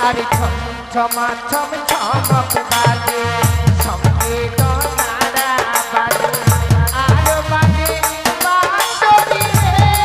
আরে ছম ছমা ছম ছমক বাজে সঙ্গে তারা বাজে আর বাজে বাঁশরি রে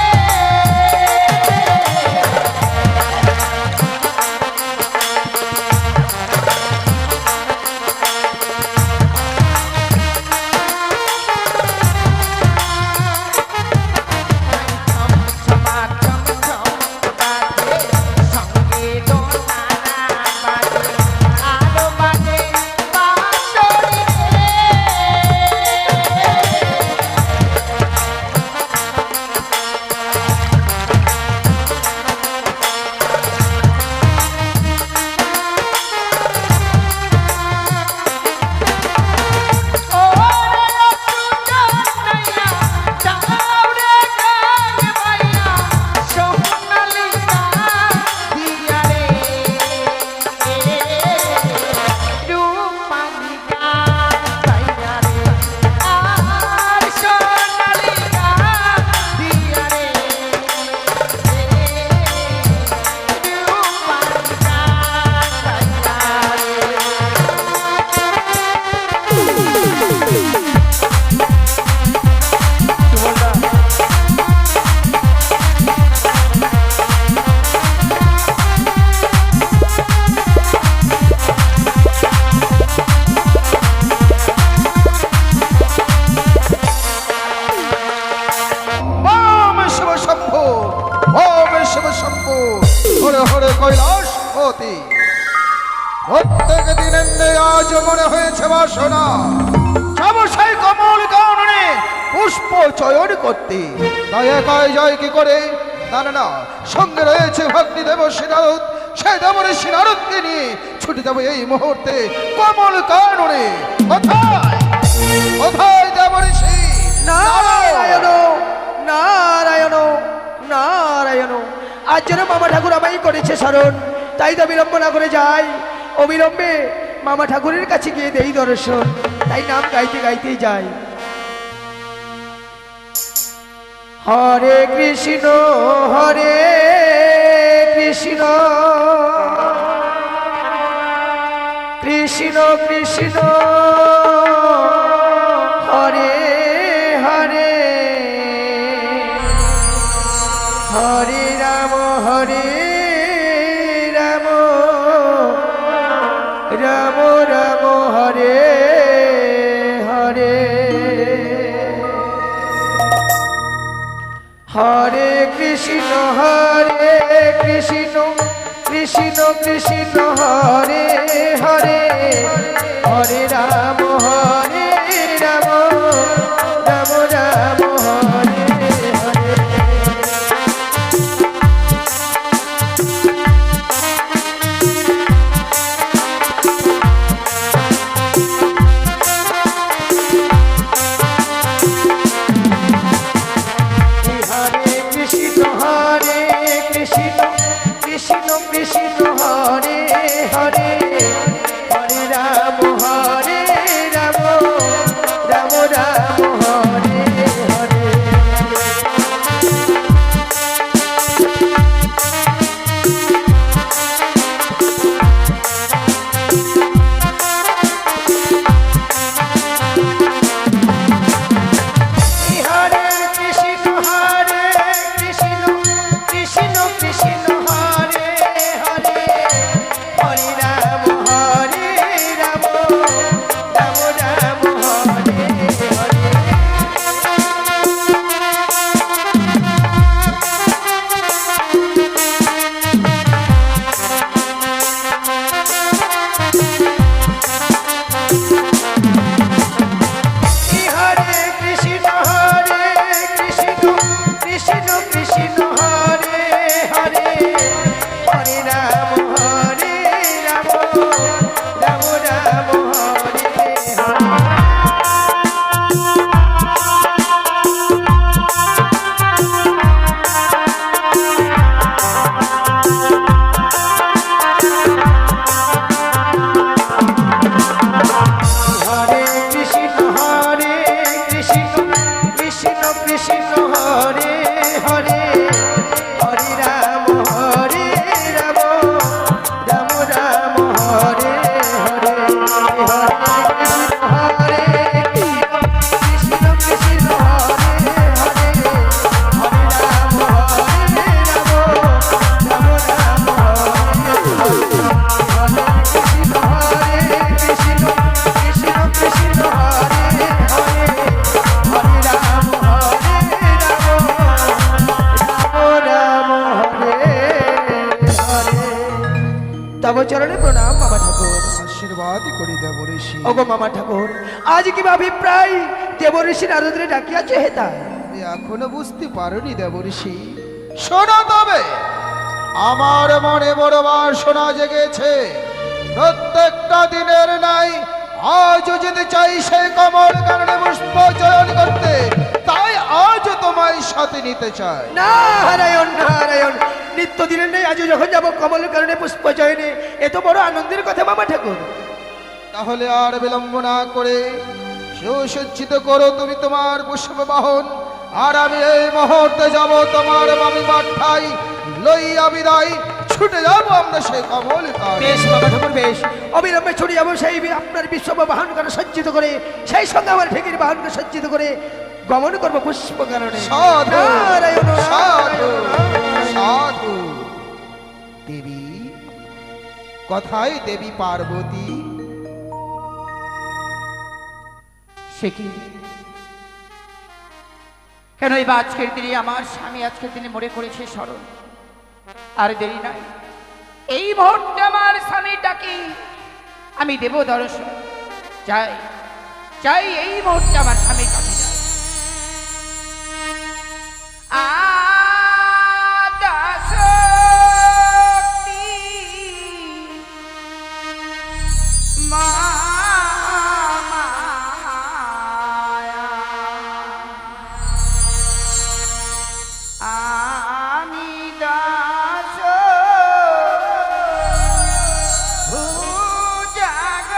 প্রত্যেক দিনের আজ মনে হয়েছে বাসনা যাব সেই কমল কাননে পুষ্প চয়ন করতে তাই একাই যায় কি করে না না না সঙ্গে রয়েছে ভক্তি দেব শ্রীনারদ সেই দেবর শ্রীনারদকে নিয়ে ছুটে যাবো এই মুহূর্তে কমল কাননে কোথায় কোথায় দেবর শ্রী নারায়ণ নারায়ণ নারায়ণ আজ যেন মামা ঠাকুর আমায় করেছে স্মরণ তাই তো বিলম্ব না করে যাই অবিলম্বে মামা ঠাকুরের কাছে গিয়ে দেই দর্শন তাই নাম গাইতে গাইতেই যাই হরে কৃষ্ণ কৃষ্ণ কৃষ্ণ হরে হরে হরে রাম রাম রাম হরে হরে হরে কৃষ্ণ কৃষ্ণ কৃষ্ণ হরে হরে হরে রাম রাম রাম রাম হরে হরে কৃষ্ণ হরে হরে হরে রাম রাম রাম হরে হরে হরে কৃষ্ণ কৃষ্ণ কৃষ্ণ হরে হরে তব চরণে প্রণাম মামা ঠাকুর। আশীর্বাদ করি দেব ঋষি। ওগো মামা ঠাকুর, আজ কি অভিপ্রায় দেব ঋষি নারদরে ডাকিয়াছে হেতা? তুমি এখনো বুঝতে পারোনি দেব ঋষি? শোনো তবে, আমার মনে বড় বাসনা জেগেছে। প্রত্যেকটা দিনের নাই আজও যেতে চাই সেই কমল কারণে পুষ্প চয়ন করতে, তাই আজও তোমায় সাথে নিতে চাই। নারায়ণ নারায়ণ, নিত্য দিনের নেই আজও যখন যাবো কমলের কারণে পুষ্প চয়নে, এত বড় আনন্দের কথা মামা ঠাকুর। তাহলে আর বিলম্ব না করে সুসজ্জিত করো তুমি তোমার পুষ্প বাহন, আর আমি এই মুহূর্তে যাব তোমার মামি পাঠাই লইয়া বিদায়, ছুটে যাব আমরা সেই কমল কারণে। বেশ মামা ঠাকুর বেশ, অবিলম্বে ছুটে যাবো সেই আপনার বিশ্ব বাহন করে সজ্জিত করে, সেই সঙ্গে আমার ঠিকির বাহনকে সজ্জিত করে গমন করবো পুষ্প কারণে। সাধু নারায়ণ সাধু নারায়ণ। সাধু। দেবী কথায় দেবী পার্বতী। সে কি? কেন এই বা আজকের দিনে আমার স্বামী আজকের দিনে মরে করেছে স্মরণ? আর দেরি নাই, এই মুহূর্তে আমার স্বামী ডাকি আমি দেব দর্শন। চাই চাই এই মুহূর্তে আমার স্বামীর কাছে যাই। আদাশক্তি মায়া, আমি দাস ভুজাগ,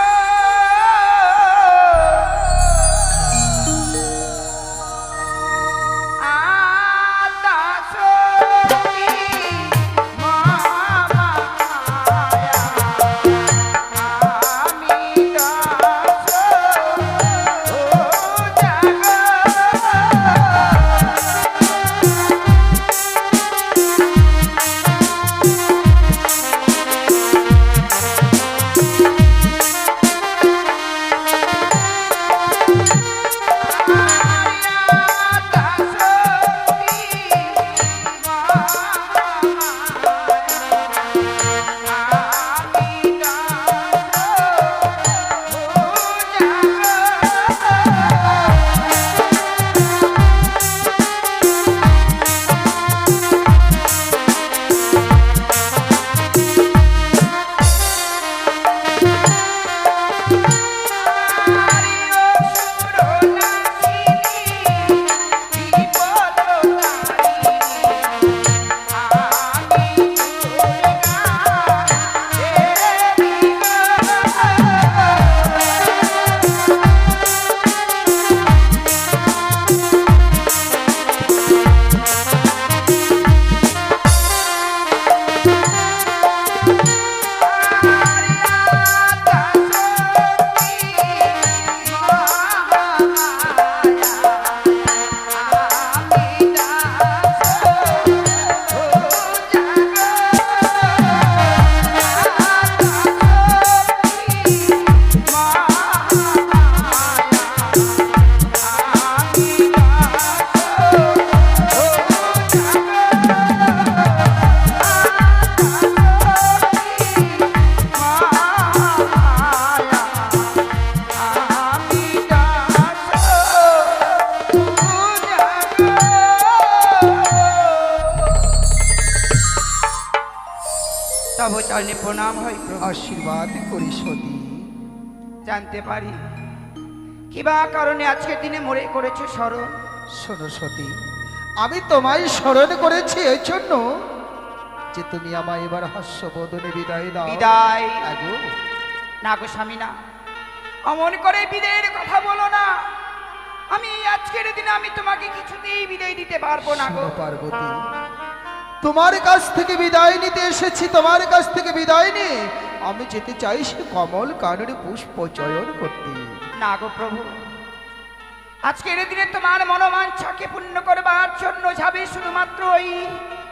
তব চরণে প্রণাম হয় প্রভু। আশীর্বাদ করি সতী। জানতে পারি কিবা কারণে আজকের দিনে মরে করেছে স্মরণ? শোনো সতী, আমি তোমায় স্মরণ করেছি এই জন্য যে তুমি আমায় এবার হাস্যবদনে বিদায় দাও। বিদায়? আগো না গো স্বামী না, অমন করে বিদায়ের কথা বলো না। আমি আজকের দিনে আমি তোমাকে কিছুতেই বিদায় দিতে পারবো না গো। শোনো পার্বতী, তোমার কাছ থেকে বিদায় নিতে এসেছি। তোমার কাছ থেকে বিদায় নিয়ে আমি যেতে চাই সে কমল কাননে পুষ্প চয়ন করতে। না গো প্রভু, আজকের দিনে তোমার মনোবাঞ্ছাকে পূর্ণ করবার জন্য যাবে শুধুমাত্র ওই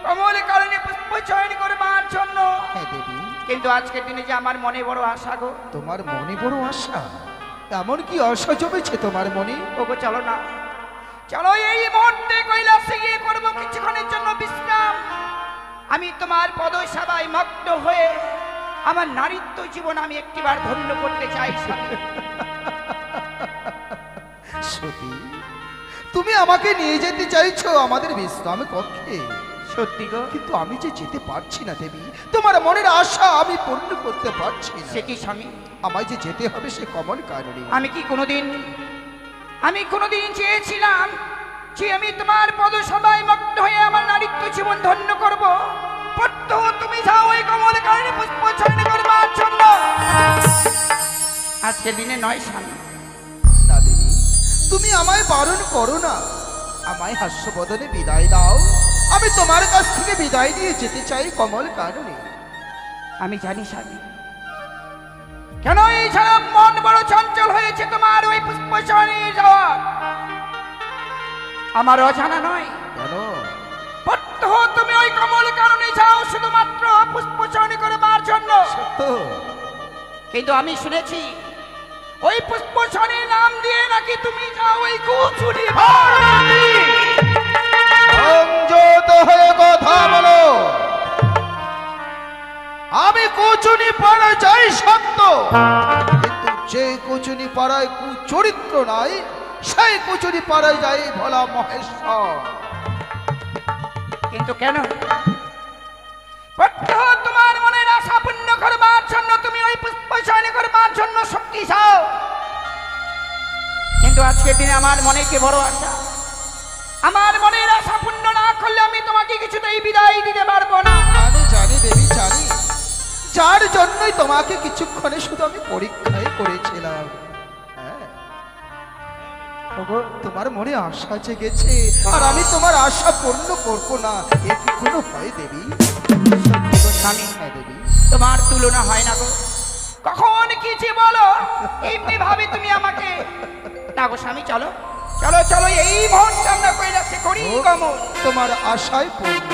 কমল কারণে পুষ্প চয়ন করবার জন্য। হ্যাঁ দেবী, কিন্তু আজকের দিনে যে আমার মনে বড় আশা গো। তোমার মনে বড় আশা? এমন কি আশা জমেছে তোমার মনে? ওগো চলো না, চলো এই মুহূর্তে কৈলাসে গিয়ে করবো কিছুক্ষণের জন্য বিশ্রাম। আমি তোমার পদসেবায় মগ্ন হয়ে আমার নারীত্ব জীবন আমি একটিবার ধন্য করতে চাই স্বামী। সতী, তুমি আমাকে নিয়ে যেতে চাইছো আমাদের বিশ্রাম কক্ষে, সত্যি গো? কিন্তু আমি যে যেতে পারছি না দেবী। তোমার মনের আশা আমি পূর্ণ করতে পারছি না। সে কি স্বামী? আমায় যে যেতে হবে সে কমন কারণে। আমি কোনোদিন চেয়েছিলাম যে আমি তোমার পদসভায় মগ্ন হয়ে আমার নারীত্ব জীবন ধন্য করব? পট্ট তুমি যাও ওই কমল কারণে পুষ্প চয়ন করবার জন্য। আজকের দিনে নয় স্বামী। না দেবী, তুমি আমায় বারণ করো না, আমায় হাস্যবদনে বিদায় দাও। আমি তোমার কাছ থেকে বিদায় নিয়ে যেতে চাই কমল কারণে। আমি জানি স্বামী, কেন এই ছাড়া মন বড় চঞ্চল হয়েছে তোমার ওই পুষ্প চয়নে যাওয়া আমার অজানা নয়। কেন? পট্ট তুমি ওই কমল কারণে যাও শুধুমাত্র পুষ্প চয়ন করবার জন্য। সত্য? কিন্তু আমি শুনেছি ওই পুষ্প চয়নের নাম দিয়ে নাকি তুমি যাও ওই কুচুরি। সংযত হয়ে কথা বলো। আমি কুচুনি পাড়ায় যাই সত্য, কিন্তু যে কুচুনি পাড়ায় কুচরিত্র নাই সেই কুচুনি পাড়ায় যাই ভোলা মহেশ্বর। কিন্তু কেন? পট্ট তোমার মনের আশা পূর্ণ করবার জন্য তুমি ওই পুষ্প চয়ন করবার জন্য শক্তি চাও, কিন্তু আজকের দিনে আমার মনে কি বড় আশা। আমার মনের আশা পূর্ণ না করলে আমি তোমাকে কিছুতেই বিদায় দিতে পারবো না। আমি জানি দেবী, জানি, যার জন্যই তোমাকে কিছুক্ষণে শুধু আমি পরীক্ষায় করেছিলাম। হ্যাঁ, ওগো, তোমার মনে আশা জেগেছে আর আমি তোমার আশা পূর্ণ করবো না, এ কি কোনো হয় দেবী? স্বামী, হ্যাঁ দেবী, তোমার তুলনা হয় না গো। কখন কি যে বলো এমনি ভাবে তুমি আমাকে। না গো স্বামী, চলো চলো চলো, এই মুহূর্তে আমরা কৈলাসে করি ও, কমল। তোমার আশায় পূর্ণ।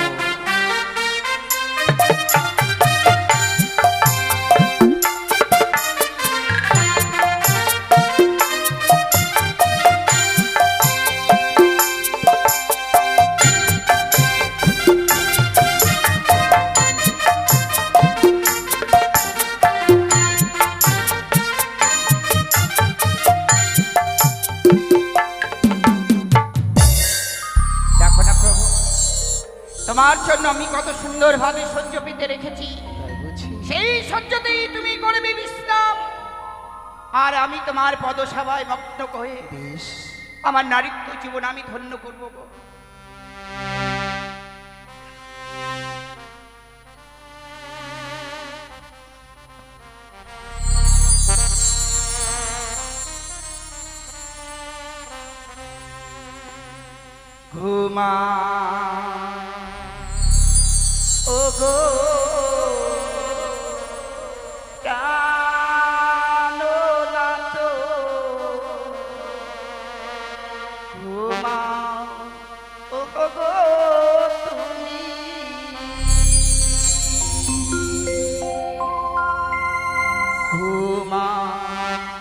দেখো না প্রভু, তোমার জন্য আমি কত সুন্দরভাবে সহ্য পেতে রেখেছি। তাই বুঝি? সেই সহ্যতেই তুমি করবে বিশ্রাম, আর আমি তোমার পদসভায় মগ্ন হয়ে বেশ, আমার নারীত্ব জীবন আমি ধন্য করব গো। ঘুমা ও গো কানো না তো, ঘুমা ও গো তুমি, ঘুমা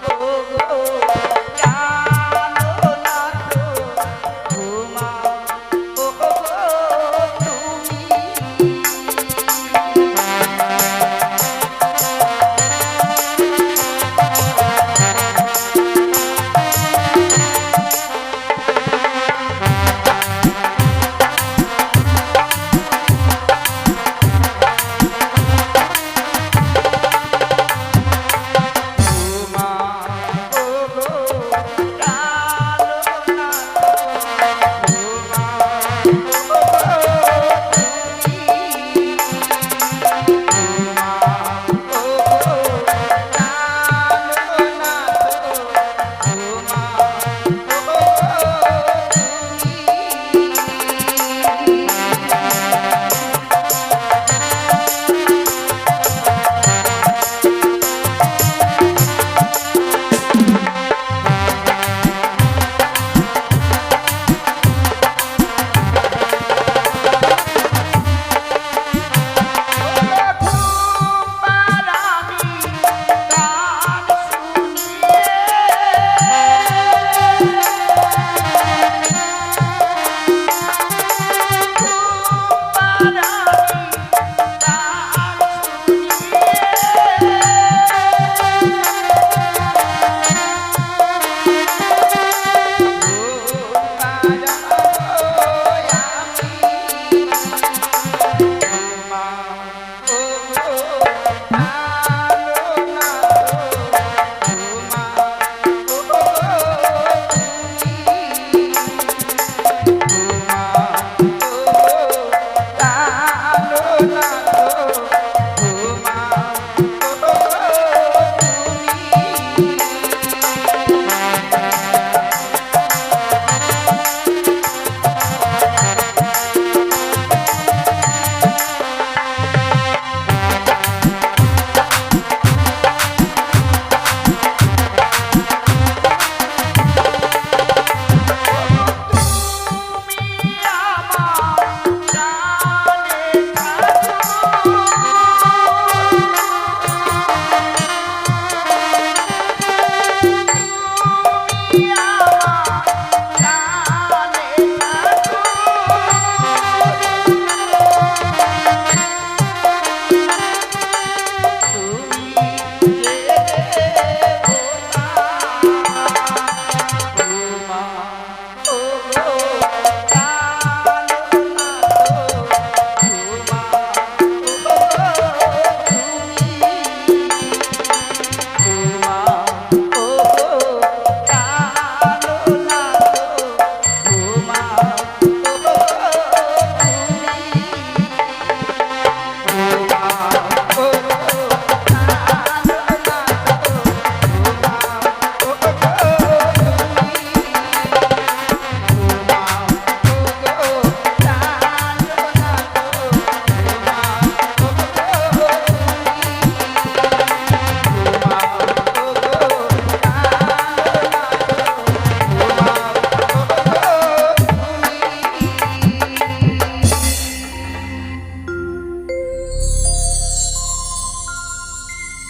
ও গো কানো না তো, ঘুমা ও গো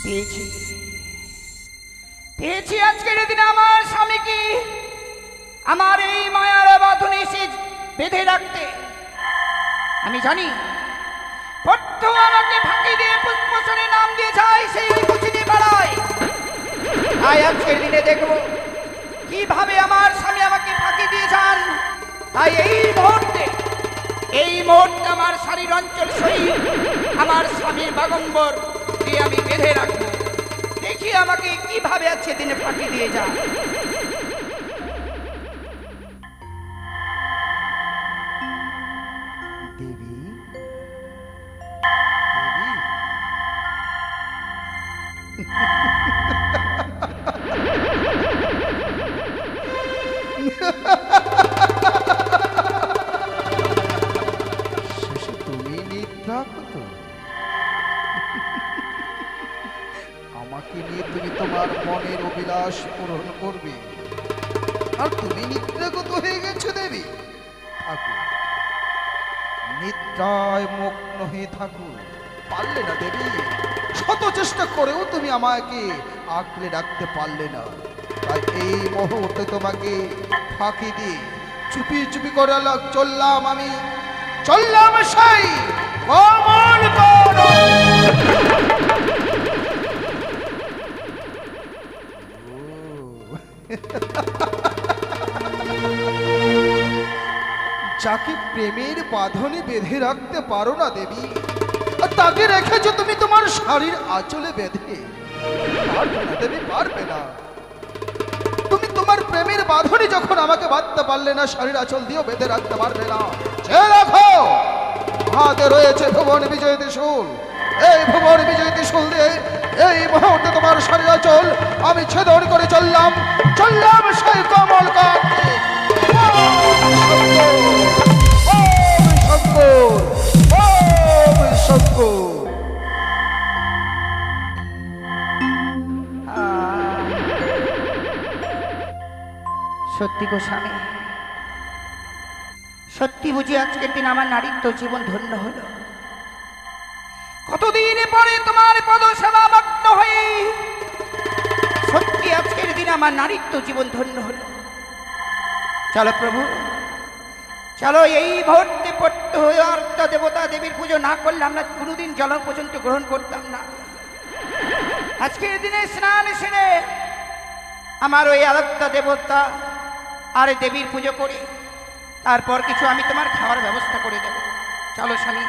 পেয়েছি পেয়েছি আজকের দিনে আমার স্বামীকে আমার এই মায়ার বাঁধনে এসে বেঁধে রাখতে। আমি জানি পথ্য আমাকে ফাঁকি দিয়ে পুষ্পসনে নাম দিয়ে যায়, সেই কুচি দিয়ে বাড়ায়। তাই আজকের দিনে দেখব কিভাবে আমার স্বামী আমাকে ফাঁকি দিয়ে যান। তাই এই মুহূর্তে আমার শারীর অঞ্চল সহিত আমার স্বামীর বাগম্বর দিয়ে আমি বেঁধে রাখবো। দেখি আমাকে কিভাবে আছে দিনে ফাঁকি দিয়ে যান। দেবী, দেবী, শেষে তুমি নিদ্রা কত? আমাকে নিয়ে তুমি তোমার মনের অভিলাষ পূরণ করবে, আর তুমি নিদ্রাগত হয়ে গেছো দেবী। ঠাকুর, নিদ্রায় মগ্ন হয়ে থাকো, পারলে না দেবী। শত চেষ্টা করেও তুমি আমাকে আঁকলে রাখতে পারলে না। তাই এই মুহূর্তে তোমাকে ফাঁকি দিয়ে চুপি চুপি করে চললাম আমি, চললাম সেই কমল যাকে প্রেমের বাঁধনে বেঁধে রাখতে পারো না দেবী, আর তাকে রেখেছো তুমি তোমার শাড়ির আঁচলে বেঁধে। পারবে না দেবী, পারবে না। তুমি তোমার প্রেমের বাঁধনে যখন আমাকে বাঁধতে পারলে না, শাড়ির আঁচল দিয়েও বেঁধে রাখতে পারবে না। সে রাখো, হাতে রয়েছে ভুবন বিজয় ত্রিশূল। এই ভুবন বিজয় ত্রিশূল দিয়ে এই মুহূর্তে তোমার শাড়ির আঁচল আমি ছেদন করে চললাম, চললাম সেই কমল কান্তে। সত্যি গো স্বামী, সত্যি বুঝি আজকের দিন আমার নারীত্ব জীবন ধন্য হলো। কতদিন পরে তোমার পদ সেবা মগ্ন হয়ে সত্যি আজকের দিন আমার নারীত্ব জীবন ধন্য হলো। চলো প্রভু, চলো এই মুহূর্তে পট্ট হয়ে অর্থ দেবতা দেবীর পুজো না করলে আমরা কোনোদিন জল পর্যন্ত গ্রহণ করতাম না। আজকের দিনে স্নান সেরে আমার ওই আরাধ্যা দেবতা আর দেবীর পুজো করি, তারপর কিছু আমি তোমার খাওয়ার ব্যবস্থা করে দেব। চলো স্বামী।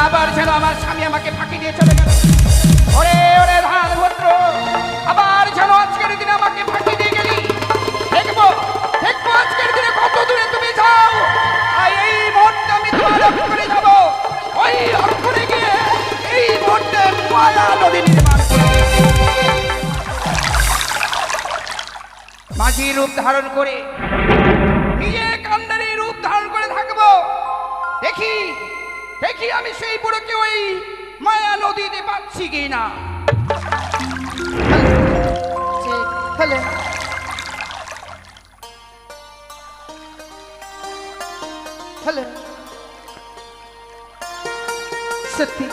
আবার যেন আমার স্বামী আমাকে ফাঁকি দিয়ে চলে গেল। ওরে ওরে ধান ভদ্র, আবার যেন আজকের দিনে আমাকে ফাঁকি দিয়ে গেলি। দেখবো দেখবো আজকের দিনে কত দূরে তুমি যাও। আর এই মুহূর্তে আমি তোমার অক্ষরে যাব। ওই অক্ষরে গিয়ে এই মুহূর্তে মায়া নদী নির্মাণ করে মাঝি রূপ ধারণ করে নিজে কান্দারি রূপ ধারণ করে থাকবো। দেখি দেখি আমি সেই বুড়োকে ওই মায়া নদীতে পাচ্ছি কি না। হ্যালো, হ্যালো, সত্যি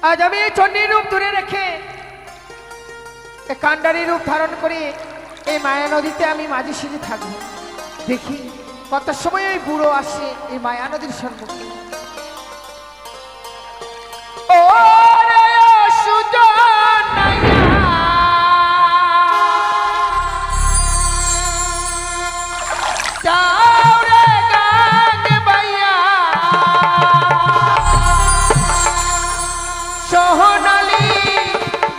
আজ আমি চণ্ডীর রূপ ধরে রেখে কান্ডারি রূপ ধারণ করে এই মায়া নদীতে আমি মাঝি সেজে থাকবো। দেখি কত সময় ওই বুড়ো আসে এই মায়া নদীর সম্মুখে। ও রে সুজনায়া, যাও রে গান বাইয়া, সোহনালি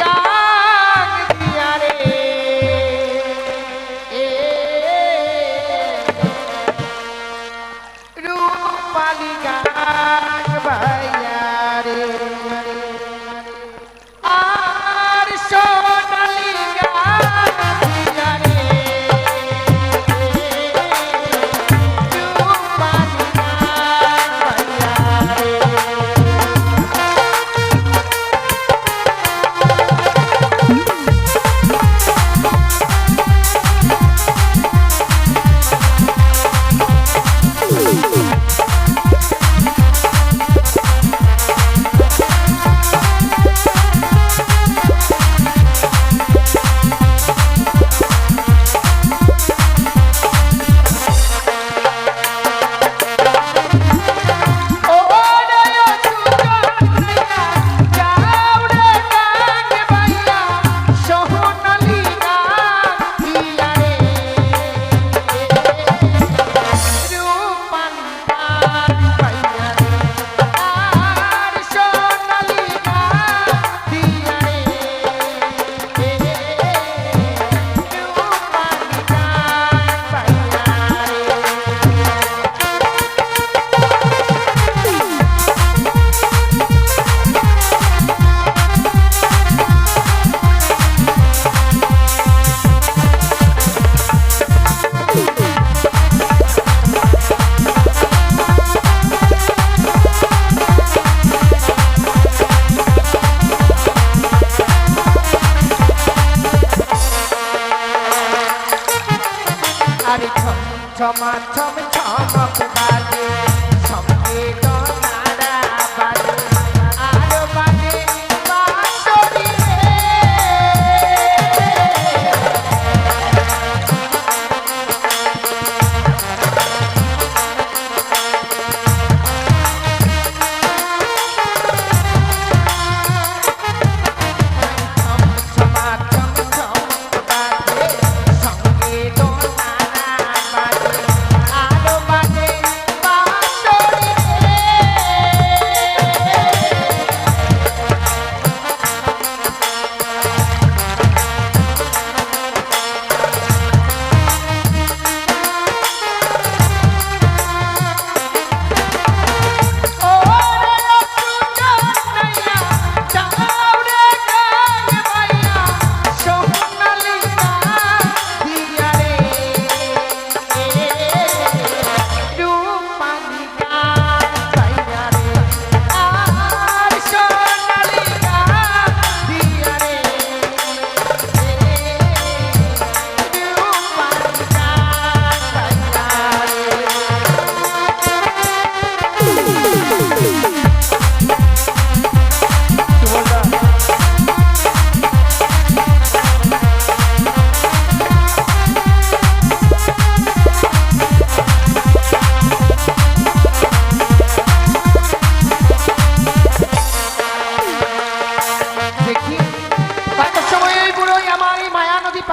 গান দিয়া রে, রূপালি গান বাইয়া রে, আর সোহনালি গান দিয়া রে, রূপালি গান বাইয়া রে। ছমা ছম ছমক বাজে সঙ্গে নারা বাজে আর বাজে বাঁশরি রে।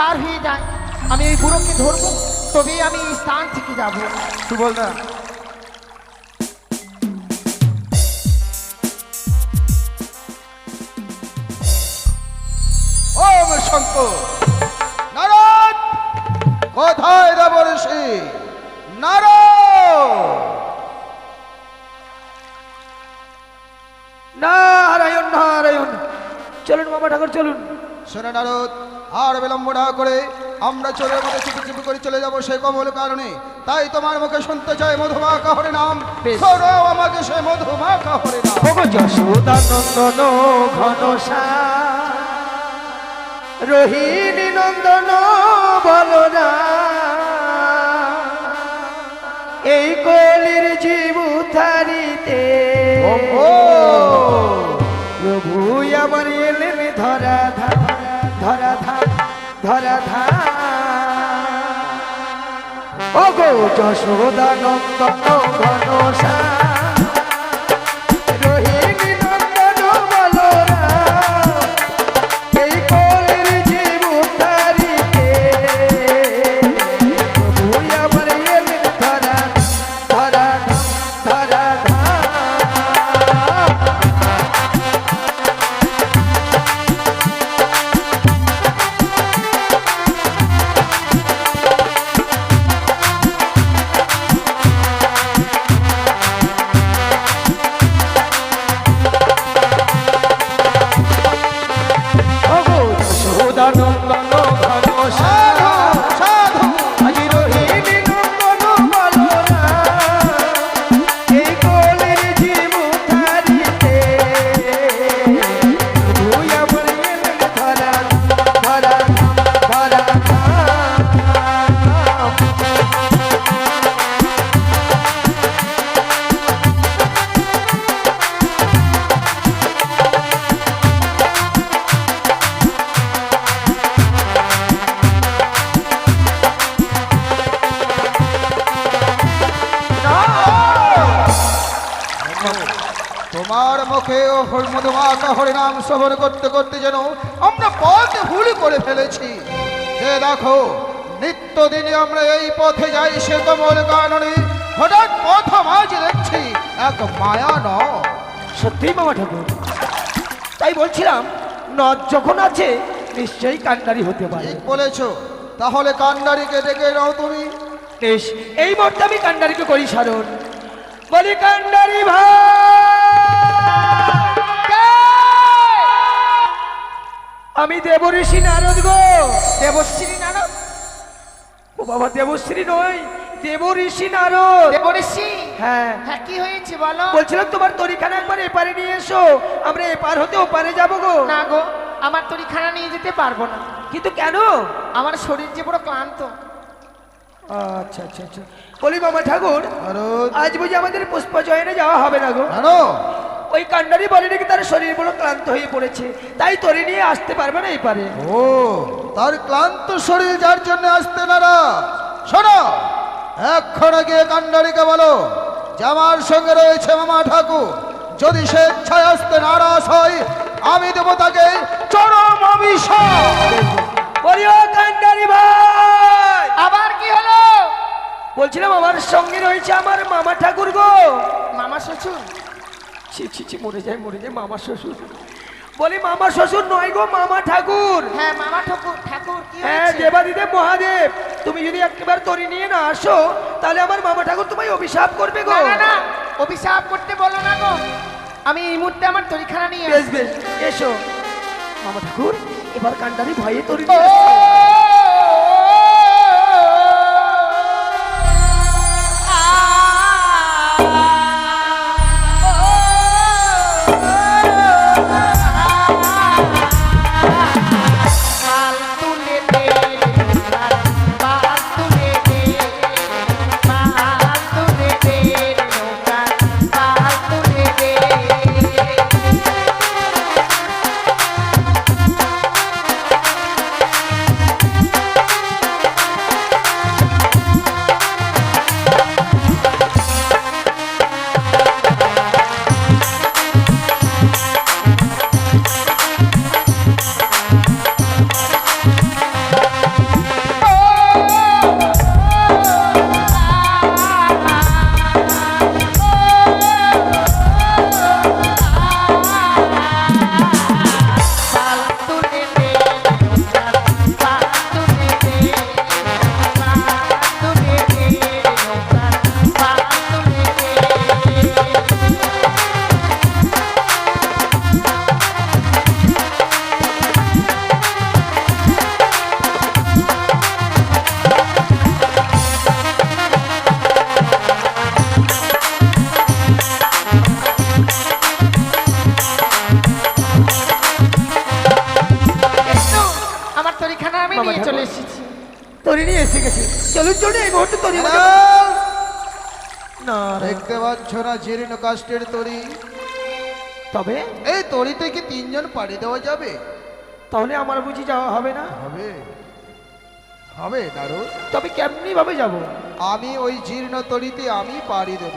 পার হয়ে যায় আমি এই বুড়োকে ধরবো তবেই আমি এই স্থান থেকে যাবো। সুবলদা ওম শঙ্কর নারদ কোথায় দেবর্ষি নারদ নারায়ণ নারায়ণ, চলুন মামা ঠাকুর চলুন। শোনো নারদ, আর বিলম্ব না করে আমরা চোরের মতো চিপি চিপি করে চলে যাবো সেই কমল কারণে। তাই তোমার মুখে শুনতে চাই মধুমাখা হরে নাম। বেশ। শোনো আমাকে সে মধুমাখা হরে নাম। ওগো যশোদানন্দন ঘনশ্যাম রোহিণী নন্দন বলরাম এই কলির জীব উদ্ধারিতে প্রভু আমার এলেন ধরা ধাম ধরা ধাম ধরা ধাম। ওগো যশোদানন্দন ঘনশ্যাম রোহিণী নন্দন বলরাম এই কলির জীব উদ্ধারিতে প্রভু আমার এলেন ধরা ধরা ধরা ধাম। ওগো যশোদানন্দন ঘনশ্যাম সাধু আজি রোহিণী নন্দন বলরাম এই কলির জীব উদ্ধারিতে প্রভু আমার এলেন ধরা ধরা ধরা ধাম। তোমার মুখে ও মধুমাখা হরে নাম শ্রবণ করতে করতে যেন আমরা পথ ভুল করে ফেলেছি। যে দেখো নিত্যদিনে আমরা এই পথে যাই সে কমল কাননে, হঠাৎ পথ মাঝে দেখছি এক মায়া ন। সত্যি মামা ঠাকুর, তাই বলছিলাম নদ যখন আছে নিশ্চয়ই কান্ডারি হতে পারে। ঠিক বলেছ, তাহলে কান্ডারিকে ডেকে নাও তুমি। বেশ, এই মুহূর্তে আমি কান্ডারিকে করি স্মরণ। বলি কান্ডারি ভাই, আমি দেবঋষি নারদ গো। দেবশ্রী নারদ? ও বাবা, দেবশ্রী নয়, দেবঋষি নারদ। দেবঋষি? হ্যাঁ, হ্যাঁ, কি হয়েছে বলো? বলছিলাম তোমার তরিখানা একবার এপারে নিয়ে এসো, আমরা এপার হতে ওপারে যাবো গো। না গো, আমার তরিখানা নিয়ে যেতে পারবো না। কিন্তু কেন? আমার শরীর যে বড় ক্লান্ত। আচ্ছা আচ্ছা আচ্ছা, বলি মামা ঠাকুর নারদ আজ বুঝি আমাদের পুষ্পচয়নে যাওয়া হবে না গো? কেন? ওই কান্ডারি বলে নাকি তার শরীর বড় ক্লান্ত হয়ে পড়েছে, তাই তরি নিয়ে আসতে পারবে না এই পারে। ও তার ক্লান্ত শরীর যার জন্য আসতে নারা, শোনো এখন গিয়ে কান্ডারিকে বলো যে আমার সঙ্গে রয়েছে মামা ঠাকুর, যদি সে ইচ্ছায় আসতে নারাজ হয় আমি দেবো তাকে চরম অভিশাপ। বলি ও কান্ডারি ভাই, আবার কি হলো? বলছিলাম আমার সঙ্গে রয়েছে আমার মামা ঠাকুর গো। মামা শ্বশুর? ছি ছি ছি, মরে যায় মামা শ্বশুর। বলি মামা শ্বশুর নয় গো, মামা ঠাকুর। হ্যাঁ মামা ঠাকুর। ঠাকুর কি হ্যাঁ হয়েছে? দেবাদিদেব মহাদেব, তুমি যদি একবার তরি নিয়ে না আসো তাহলে আমার মামা ঠাকুর তোমায় অভিশাপ করবে গো। না না না, অভিশাপ করতে বলো না গো, আমি এই মুহূর্তে আমার তরিখানা নিয়ে বেশ বেশ, এসো মামা ঠাকুর। এবার কান্ডারি ভয়ে তরি ও, নিয়ে আসছে। আমি নিয়ে মামা চলে ঠাকুর। এসেছি। তরি নিয়ে এসে গেছে, চলুন চলুন এই মুহূর্তে তরি নারদ, না দেখতে পাচ্ছ না জীর্ণ কাষ্ঠের তরি? তবে এই তরিতে কি তিনজন পাড়ি দেওয়া যাবে? তাহলে আমার বুঝি যাওয়া হবে না? হবে হবে নারদ, তবে কেমনি ভাবে যাব? আমি ওই জীর্ণ তরিতে আমি পাড়ি দেব।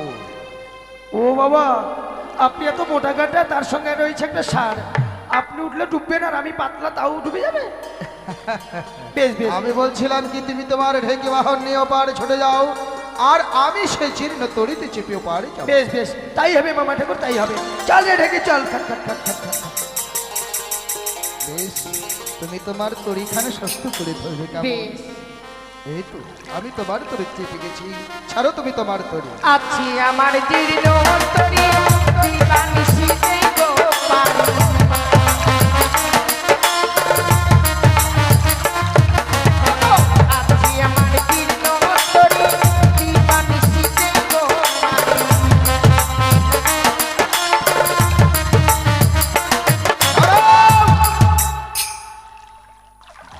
ও বাবা, আপনি এত মোটা কাটা, তার সঙ্গে রয়েছে একটা সার, আপনি উঠলে ডুববেন আর আমি পাতলা তাও ডুবে যাবে। বেশ বেশ, আমি বলছিলাম কি তুমি তোমার ঢেকে বাহন নিয়ে পাড়ে ছুটে যাও, আর আমি সেই জীর্ণ তরিতে চেপেও পাড়ে যাব। বেশ বেশ, তাই হবে মামা ঠাকুর, তাই হবে। চল রে ঢেকে চল, খাট খাট খাট খাট খাট। বেশ, তুমি তোমার তরিখানে সস্ত করে ধরবে কেমন? বেশ, এই তো আমি তোমার তরি চেপে গেছি, ছাড়ো তুমি তোমার তরি। আছি আমার জীর্ণ তরি, দিবানিশি দেব পারি। আছি আমার জীর্ণ তরি, দিবানিশি দেব পারি।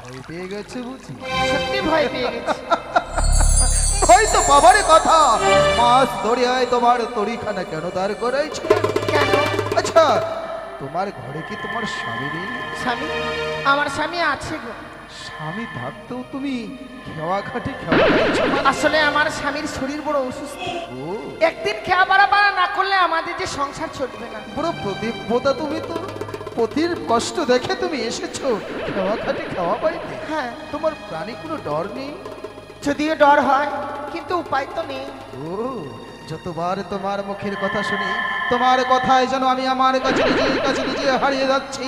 ভয় পেয়ে গেছে বুঝি? সত্যি ভয় পেয়ে গেছি। ভয় তো পাবারই কথা, মাছ দরিয়ায় তোমার তরিখানা কেন দাঁড় করাইছো? কেন? আচ্ছা, তোমার ঘরে কি তোমার স্বামী নেই? স্বামী? আমার স্বামী আছে গো। স্বামী থাকতেও তুমি খেওয়া খাটে খেওয়া খাচ্ছো মানে? আসলে আমার স্বামীর শরীর বড় অসুস্থ, ও, একদিন খেয়া পারা না করলে আমাদের যে সংসার চলবে না। পুরো প্রদীপতা, তুমি তো পতির কষ্ট দেখে তুমি এসেছো খেওয়া খাটে খেওয়া পাইতে। হ্যাঁ, তোমার প্রাণী কোনো ডর নেই? যদিও ডর হয় কিন্তু উপায় তো নেই। ও, যতবার তোমার মুখের কথা শুনি তোমার কথায় যেন আমি আমার কাছে নিজে হারিয়ে যাচ্ছি।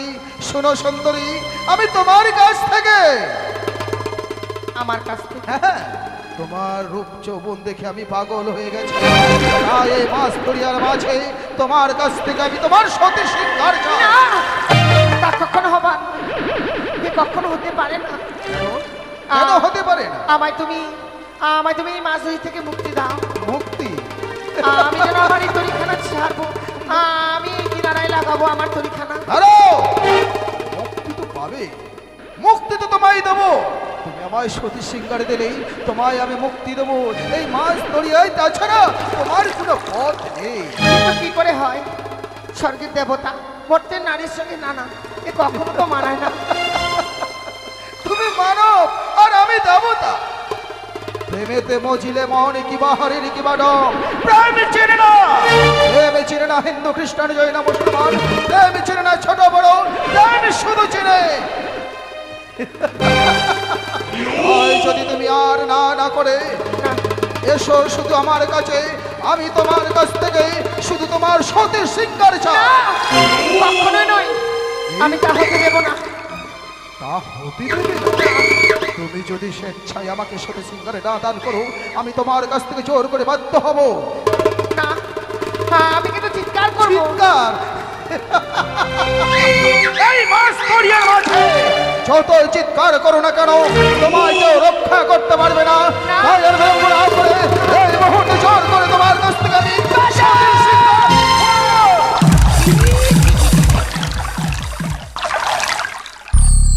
শোনো সুন্দরী, আমি তোমার কাছ থেকে, আমার কাছ থেকে হ্যাঁ, তোমার রূপ যৌবন দেখে আমি পাগল হয়ে গেছি। তাই এই মাছ দরিয়ার মাঝে তোমার কাছ থেকে আমি তোমার সতী সিংহার চাই। না, তা কখনো হবার এ কখনো হতে পারে না। কেন হতে পারে না? আমায় তুমি এই মাছ ধরি থেকে মুক্তি দাও। মুক্তি? আমি যেন আমার এই তরিখানা ছাড়বো, আমি এই কিনারায় লাগাবো আমার তরিখানা। আরো মুক্তি তো পাবে, মুক্তি তো তোমায় দেবো। তুমি আমার আমায় সতী সিংহারে দিলেই তোমায় আমি মুক্তি দেবো এই মাছ দরিয়ায়, তাছাড়া তোমার কোনো পথ নেই। কিন্তু কি করে হয়? স্বর্গের দেবতা মরতে নারীর সঙ্গে নানা, এ কখনো তো মানায় না। তুমি মানব আর আমি দেবতা। প্রেমেতে মজিলে মন কি বাহারের কি বাডম, প্রেম চেনে না, প্রেম চেনে না হিন্দু খ্রিস্টান জৈন মুসলমান, প্রেম চেনে না ছোট বড়, প্রেম শুধু চেনে। হয় যদি তুমি আর না না করে এসো শুধু আমার কাছে, আমি তোমার কাছ থেকে শুধু তোমার সতী সিংহার চাই। কখনোই নয়, আমি তা হতে দেব না। তা হতে দেবে না? তুমি যদি স্বেচ্ছায় আমাকে সতী সিংহারে না দান করো, আমি তোমার কাছ থেকে জোর করে বাধ্য হব। না, হ্যাঁ, আমি কিন্তু চিৎকার করবো। চিৎকার! এই মাস দরিয়ার মাঝে যতই চিৎকার করো না কেন, তোমায় কেউ রক্ষা করতে পারবে না। তাই আর বিলম্ব না করে এই মুহূর্তে জোর করে তোমার কাছ থেকে আমি সতী সিংহার।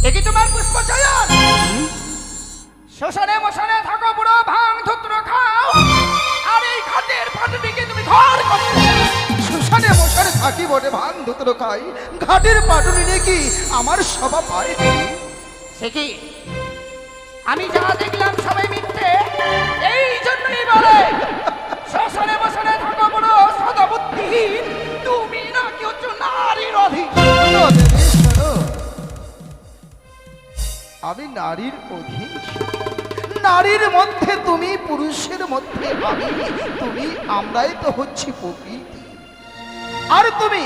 এ কি তোমার পুষ্পচয়ন? শ্মশানে মশানে থাকো বুড়ো, ভাঙ ধুত্র খাও, আর এই ঘাটের পাটুটিকে তুমি ঘর করতে। শ্মশানে মশানে থাকি বটে, ভাঙ ধুতরো খাই, ঘাটের পাটুনি নাকি আমার সভা পায়। সে কি? আমি যা দেখলাম সবাই মিথ্যে, এই জন্যই বলে শ্মশানে মশানে থাকো বুড়ো সদবুদ্ধিহীন, তুমি নাকি হচ্ছ নারীর অধীন। শোনো দেবী, শোনো। আমি নারীর অধীন, নারীর মধ্যে তুমি, পুরুষের মধ্যে আমি, তুমি, আমরাই তো হচ্ছি প্রকৃতি। আর তুমি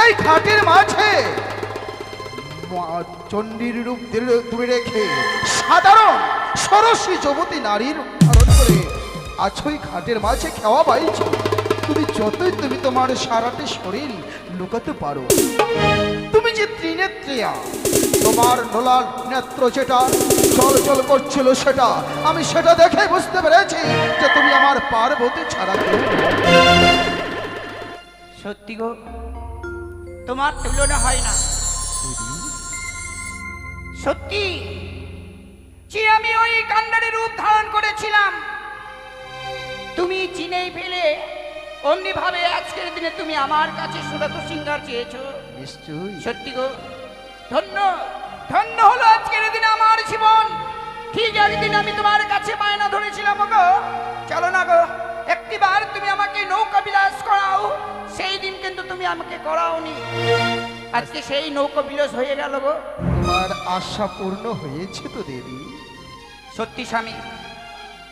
এই ঘাটের মাঝে চণ্ডীর রূপ তুমি রেখে সাধারণ সরসী যুবতী নারীর ধারণ করে আছই ঘাটের মাঝে খেওয়া বাইছ। তুমি যতই তুমি তোমার সারাটি শরীর লুকাতে পারো, তুমি যে ত্রিনেত্রিয়া, তোমার নোলার নেত্র যেটা জল জল করছিল, সেটা আমি সেটা দেখে বুঝতে পেরেছি যে তুমি আমার পার্বতী ছাড়া কেউ নও। সত্যি গো, তোমার তুলনা হয় না। সত্যি যে আমি ওই কান্ডারের রূপ ধারণ করেছিলাম, তুমি চিনেই ফেলে অমনি ভাবে আজকের দিনে তুমি আমার কাছে সুরত সিংহার চেয়েছো। নিশ্চয়ই সত্যি গো, ধন্য ধন্য হলো আজকের দিনে আমার জীবন। ঠিক একদিন আমি তোমার কাছে বায়না ধরেছিলাম, গো চলো না গো, একটিবার তুমি আমাকে নৌকা বিলাস করাও। সেই দিন কিন্তু তুমি আমাকে করাওনি। আজকে সেই নৌকা বিলাস হয়ে গেল গো। তোমার আশা পূর্ণ হয়েছে তো দেবী? সত্যি স্বামী,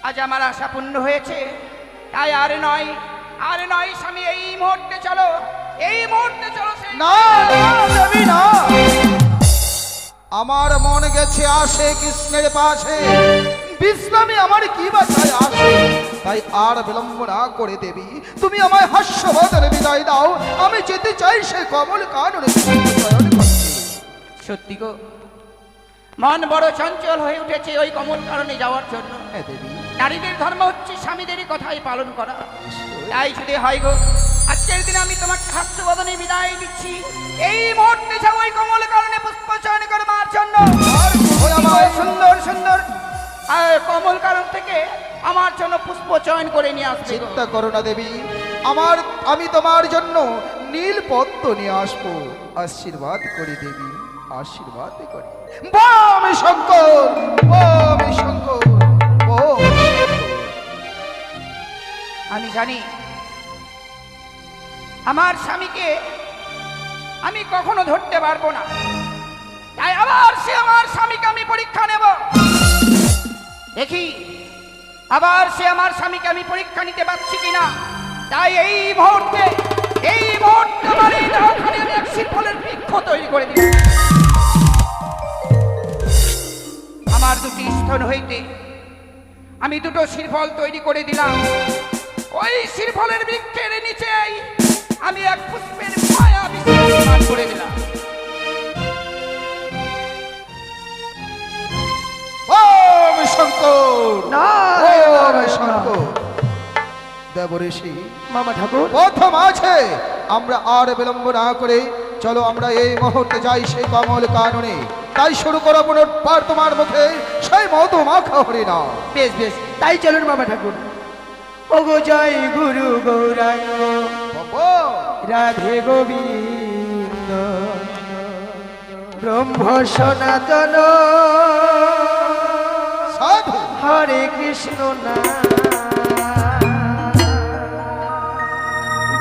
আজ আমার আশা পূর্ণ হয়েছে। তাই আর নয়, আর নয় স্বামী, এই মুহূর্তে চলো, এই মুহূর্তে চলো। না না দেবী না, আমার মন গেছে আসে কৃষ্ণের পাশে, বিশ্রামে আমার কি বা চাই আসে। তাই আর বিলম্ব না করে দেবী, তুমি আমায় হাস্যবদনে বিদায় দাও। আমি যেতে চাই সে কমল কাননে চয়ন করতে। সত্যি গো, মন বড় চঞ্চল হয়ে উঠেছে ওই কমল কারণে যাওয়ার জন্য। হ্যাঁ দেবী, নারীদের ধর্ম হচ্ছে স্বামীদেরই কথাই পালন করা। তাই যদি হয় গো, আজকের দিনে আমি তোমাকে হাস্যবদনে বিদায় দিচ্ছি। এই মুহূর্তে যাও ওই কমল কারণে পুষ্প চয়ন করবার জন্য। ওই আমায় সুন্দর সুন্দর কমল কারণ থেকে আমার জন্য পুষ্প চয়ন করে নিয়ে আসবে। চিন্তা করো না দেবী, আমি তোমার জন্য নীল পদ্ম নিয়ে আসবো। আশীর্বাদ করি দেবী, আশীর্বাদ করি। বম শঙ্কর, বম শঙ্কর, বম শঙ্কর। আমি জানি আমার স্বামীকে আমি কখনো ধরতে পারবো না। তাই আবার সে আমার স্বামীকে আমি পরীক্ষা নেব, দেখি আবার সে আমার স্বামীকে আমি পরীক্ষা নিতে পারছি কিনা। তাই এই মুহূর্তে আমার এই দেহখানে আমি এক শিরফলের বৃক্ষ তৈরি করে দিই। আমার দুটি স্তন হইতে আমি দুটো শিরফল তৈরি করে দিলাম। ওই শিরফলের বৃক্ষের নিচেই আমি এক পুষ্পের মায়া বিস্তার করে দিলাম। বম শঙ্কর, নারায়ণ বম শঙ্কর। দেবঋষি মামা ঠাকুর, প্রথম আছে, আমরা আর বিলম্ব না করে চলো আমরা এই মুহূর্তে যাই সেই কমল কাননে। তাই শুরু করো পুনর্বার তোমার মুখে সেই মধু মাখা হরিনাম। বেশ বেশ, তাই চলুন মামা ঠাকুর। ওগো জয় গুরু গৌরাঙ্গ বাবা, রাধে গোবিন্দ ব্রহ্ম সনাতন সাধু হরে কৃষ্ণ না।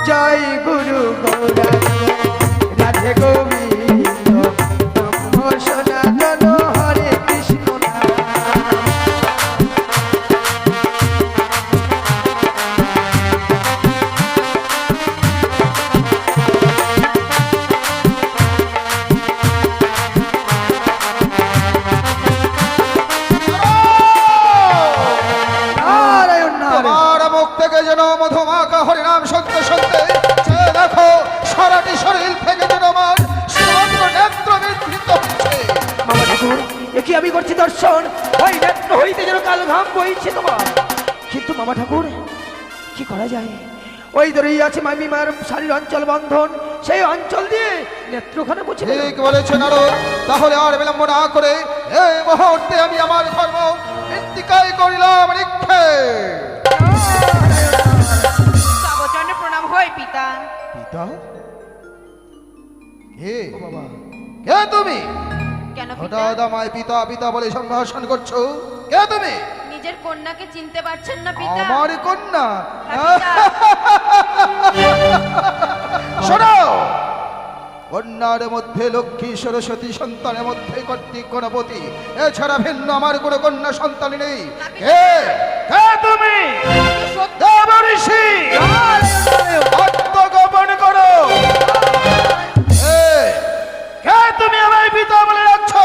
জয় গুরু গৌরাঙ্গ রাধে গোবিন্দ ব্রহ্ম সনাতন হরে কৃষ্ণ না। নারায়ণ নারায়ণ। তোমার মুখ থেকে যেন মধু মাখা হরিনাম শুনতে শুনতে যে দেখো সারাটি শরীর থেকে যেন আমার সমগ্র নেত্র বিধৃত হচ্ছে। মামা ঠাকুর, এ কি আমি করছি দর্শন? ওই নেত্র হইতে যেন কাল ঘাম বইছে তোমার। কিন্তু মামা ঠাকুর, কি করা যায়? ওই ধরেই আছে মামিমার শাড়ির অঞ্চল বন্ধন, সেই অঞ্চল দিয়ে নেত্রখানে মুছে দেব। ঠিক বলেছে নারদ, তাহলে আর বিলম্ব না করে এই মুহূর্তে আমি আমার ধর্ম মৃত্তিকায় করিলাম নিক্ষেপ। সাবচরণে প্রণাম হয় পিতা। পিতা কে বাবা, কে তুমি? কেন পিতা? হঠাৎ আমায় পিতা পিতা বলে সম্ভাষণ করছো, কে তুমি? নিজের কন্যাকে চিনতে পারছেন না পিতা? আমার কন্যা? হ্যাঁ, পিতা। শোনো, কন্যার মধ্যে লক্ষ্মী সরস্বতী, সন্তানের মধ্যে কর্তিক গণপতি, এছাড়া ভিন্ন আমার কোনো কন্যা সন্তান নেই। কে কে তুমি? দেবঋষি, আত্মগোপন করো। কে তুমি আমায় পিতা বলে রাখছো?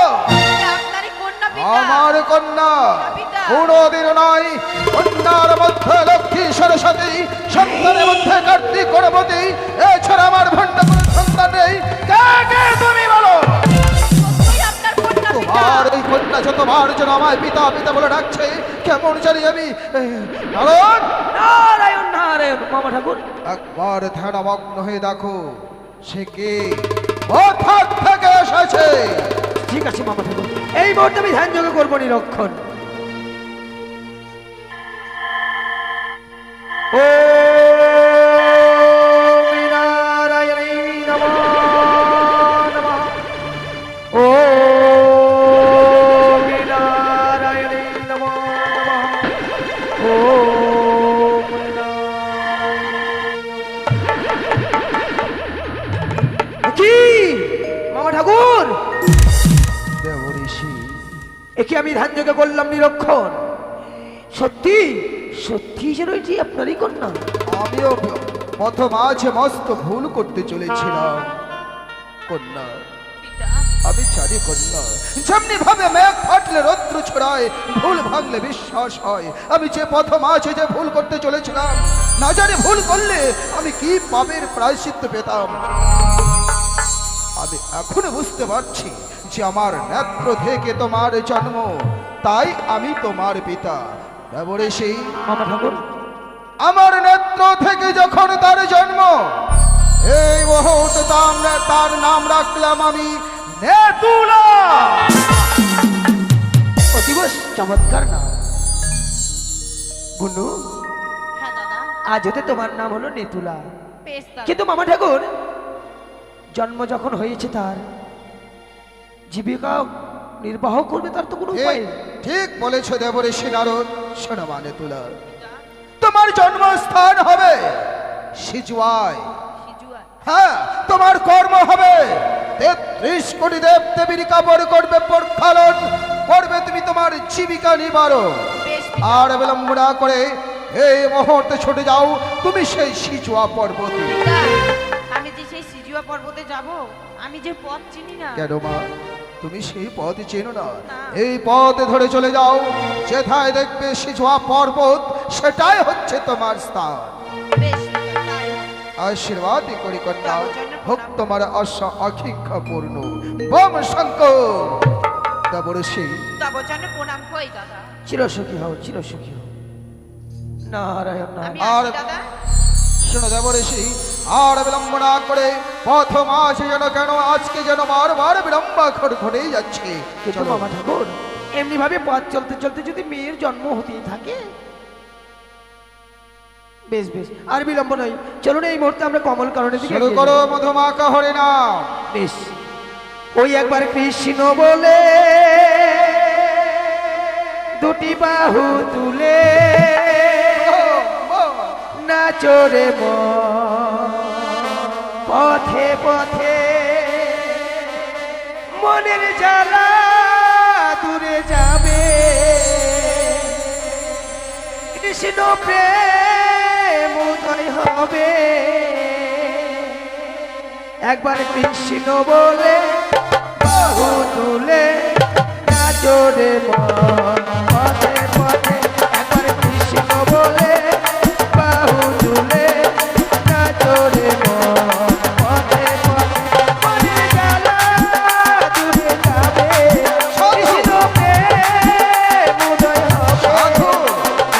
আপনারই কন্যা পিতা। আমার কন্যা পিতা। কোনদিন নয়। কন্যার মধ্যে লক্ষ্মী সরস্বতী, সন্তানের মধ্যে কার্তিক গণপতি, এছাড়া আমার ভণ্ড কোনো সন্তান নেই। কে কে তুমি বলো? সত্যই আপনার কন্যা পিতা। তোমার এই কন্যা যতবার যেন আমায় পিতা পিতা বলে ডাকছে, কেমন জানি আমি নারায়ণ। নারায়ণ নারায়ণ। মামা ঠাকুর, একবার ধ্যানমগ্ন হয়ে দেখো সে কে, কোথা থেকে এসেছে। ঠিক আছে মামা ঠাকুর, এই মুহূর্তে আমি ধ্যান যোগ করবো নিরক্ষণ। ও নারায়ণে নমঃ নমঃ। ও নারায়ণে নমঃ নমঃ। ও কি মামা ঠাকুর, দেবঋষি, একে আমি ধ্যান যোগে করলাম নিরক্ষণ। সত্যি সত্যি যেন এটি আপনারই কন্যা। আমিও প্রথম আজ মস্ত ভুল করতে চলেছিলাম কন্যা। পিতা, আমি জানি কন্যা, যেমনি ভাবে মেঘ ফাটলে রৌদ্র ছড়ায়, ভুল ভাঙলে বিশ্বাস হয়। আমি যে প্রথম আজ যে ভুল করতে চলেছিলাম, না জানি ভুল করলে আমি কি পাপের প্রায়শ্চিত্ত পেতাম। আমি এখনো বুঝতে পারছি যে আমার নেত্র থেকে তোমার জন্ম, তাই আমি তোমার পিতা। দেবঋষি, মামা ঠাকুর, আমার নেত্র থেকে যখন তার জন্ম, এই মুহূর্তে তার নাম রাখলাম আমি নেতুলা। অতীব চমৎকার নাম। বুনু, হ্যাঁ দাদা, আজ হতে তোমার নাম হলো নেতুলা। বেশ দাদা। কিন্তু মামা ঠাকুর, জন্ম যখন হয়েছে তার জীবিকা নির্বাহ করবে তার তো কোনো উপায় নেই। ঠিক বলেছ দেবঋষি নারদ। শোনো মানে তুলা, তোমার জন্মস্থান হবে সিজুয়ায়। সিজুয়া। হ্যাঁ, তোমার কর্ম হবে 33 কোটি দেব দেবীর কাপড় করবে প্রক্ষালন করবে, তুমি তোমার জীবিকা নিবারণ। বেশ পিতা। আর বিলম্ব না করে এই মুহূর্তে ছুটে যাও তুমি সেই সিজুয়া পর্বতে। পিতা, আমি যে সেই সিজুয়া পর্বতে যাব, আমি যে পথ চিনি না। কেন মা, তুমি সেই পথ চেনো না? না। এই পথে ধরে চলে যাও, যেথায় দেখবে সিজুয়া পর্বত, সেটাই হচ্ছে তোমার স্থান। বেশ পিতা, তাই হোক। আশীর্বাদ করি কন্যা, তব জন্য হোক প্রণাম। তোমার আশা আকাঙ্ক্ষা পূর্ণ। বম শঙ্কর। দেবঋষি, তব জন্য প্রণাম হই দাদা। চিরসুখী হও, চিরসুখী হও। নারায়ণ আমি নারায়ণ। আর আসি দাদা। শোনো দেবঋষি, আর বিলম্ব না করে প্রথম আসে যেন কেন আজকে যেন বারবার বিলম্ব ঘটেই যাচ্ছে। কিন্তু চলো। মামা ঠাকুর এমনি ভাবে পথ চলতে চলতে যদি মেয়ের জন্ম হতেই থাকে, বেশ বেশ আর বিলম্ব নয়, চলুন এই মুহূর্তে আমরা কমল কারণের দিকে শুরু এগিয়ে করো যাই। মধুমাখা হরিনাম। বেশ, ওই একবার কৃষ্ণ বলে দুটি বাহু তুলে নাচরে পথে পথে মনের জ্বালা দূরে যাবে, কৃষ্ণ প্রেম উদয় হবে। একবার কৃষ্ণ বলে বাহু তুলে নাচরে পথে পথে, একবার কৃষ্ণ বলে বাহু তুলে নাচরে পথে পথে মনের জ্বালা দূরে যাবে, কৃষ্ণ প্রেম উদয় হবে।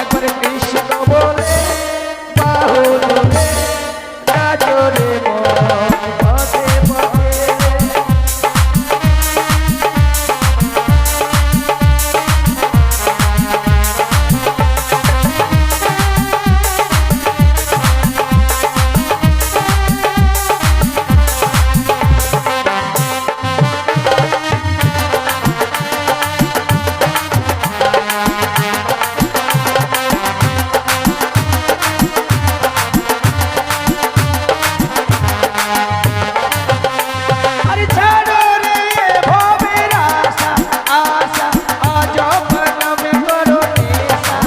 একবার কৃষ্ণ বলে বাহু তুলে নাচরে পথে পথে। আরে ছাড়ো রে ভবের আশা, আশা আজব নামে করো নেশা।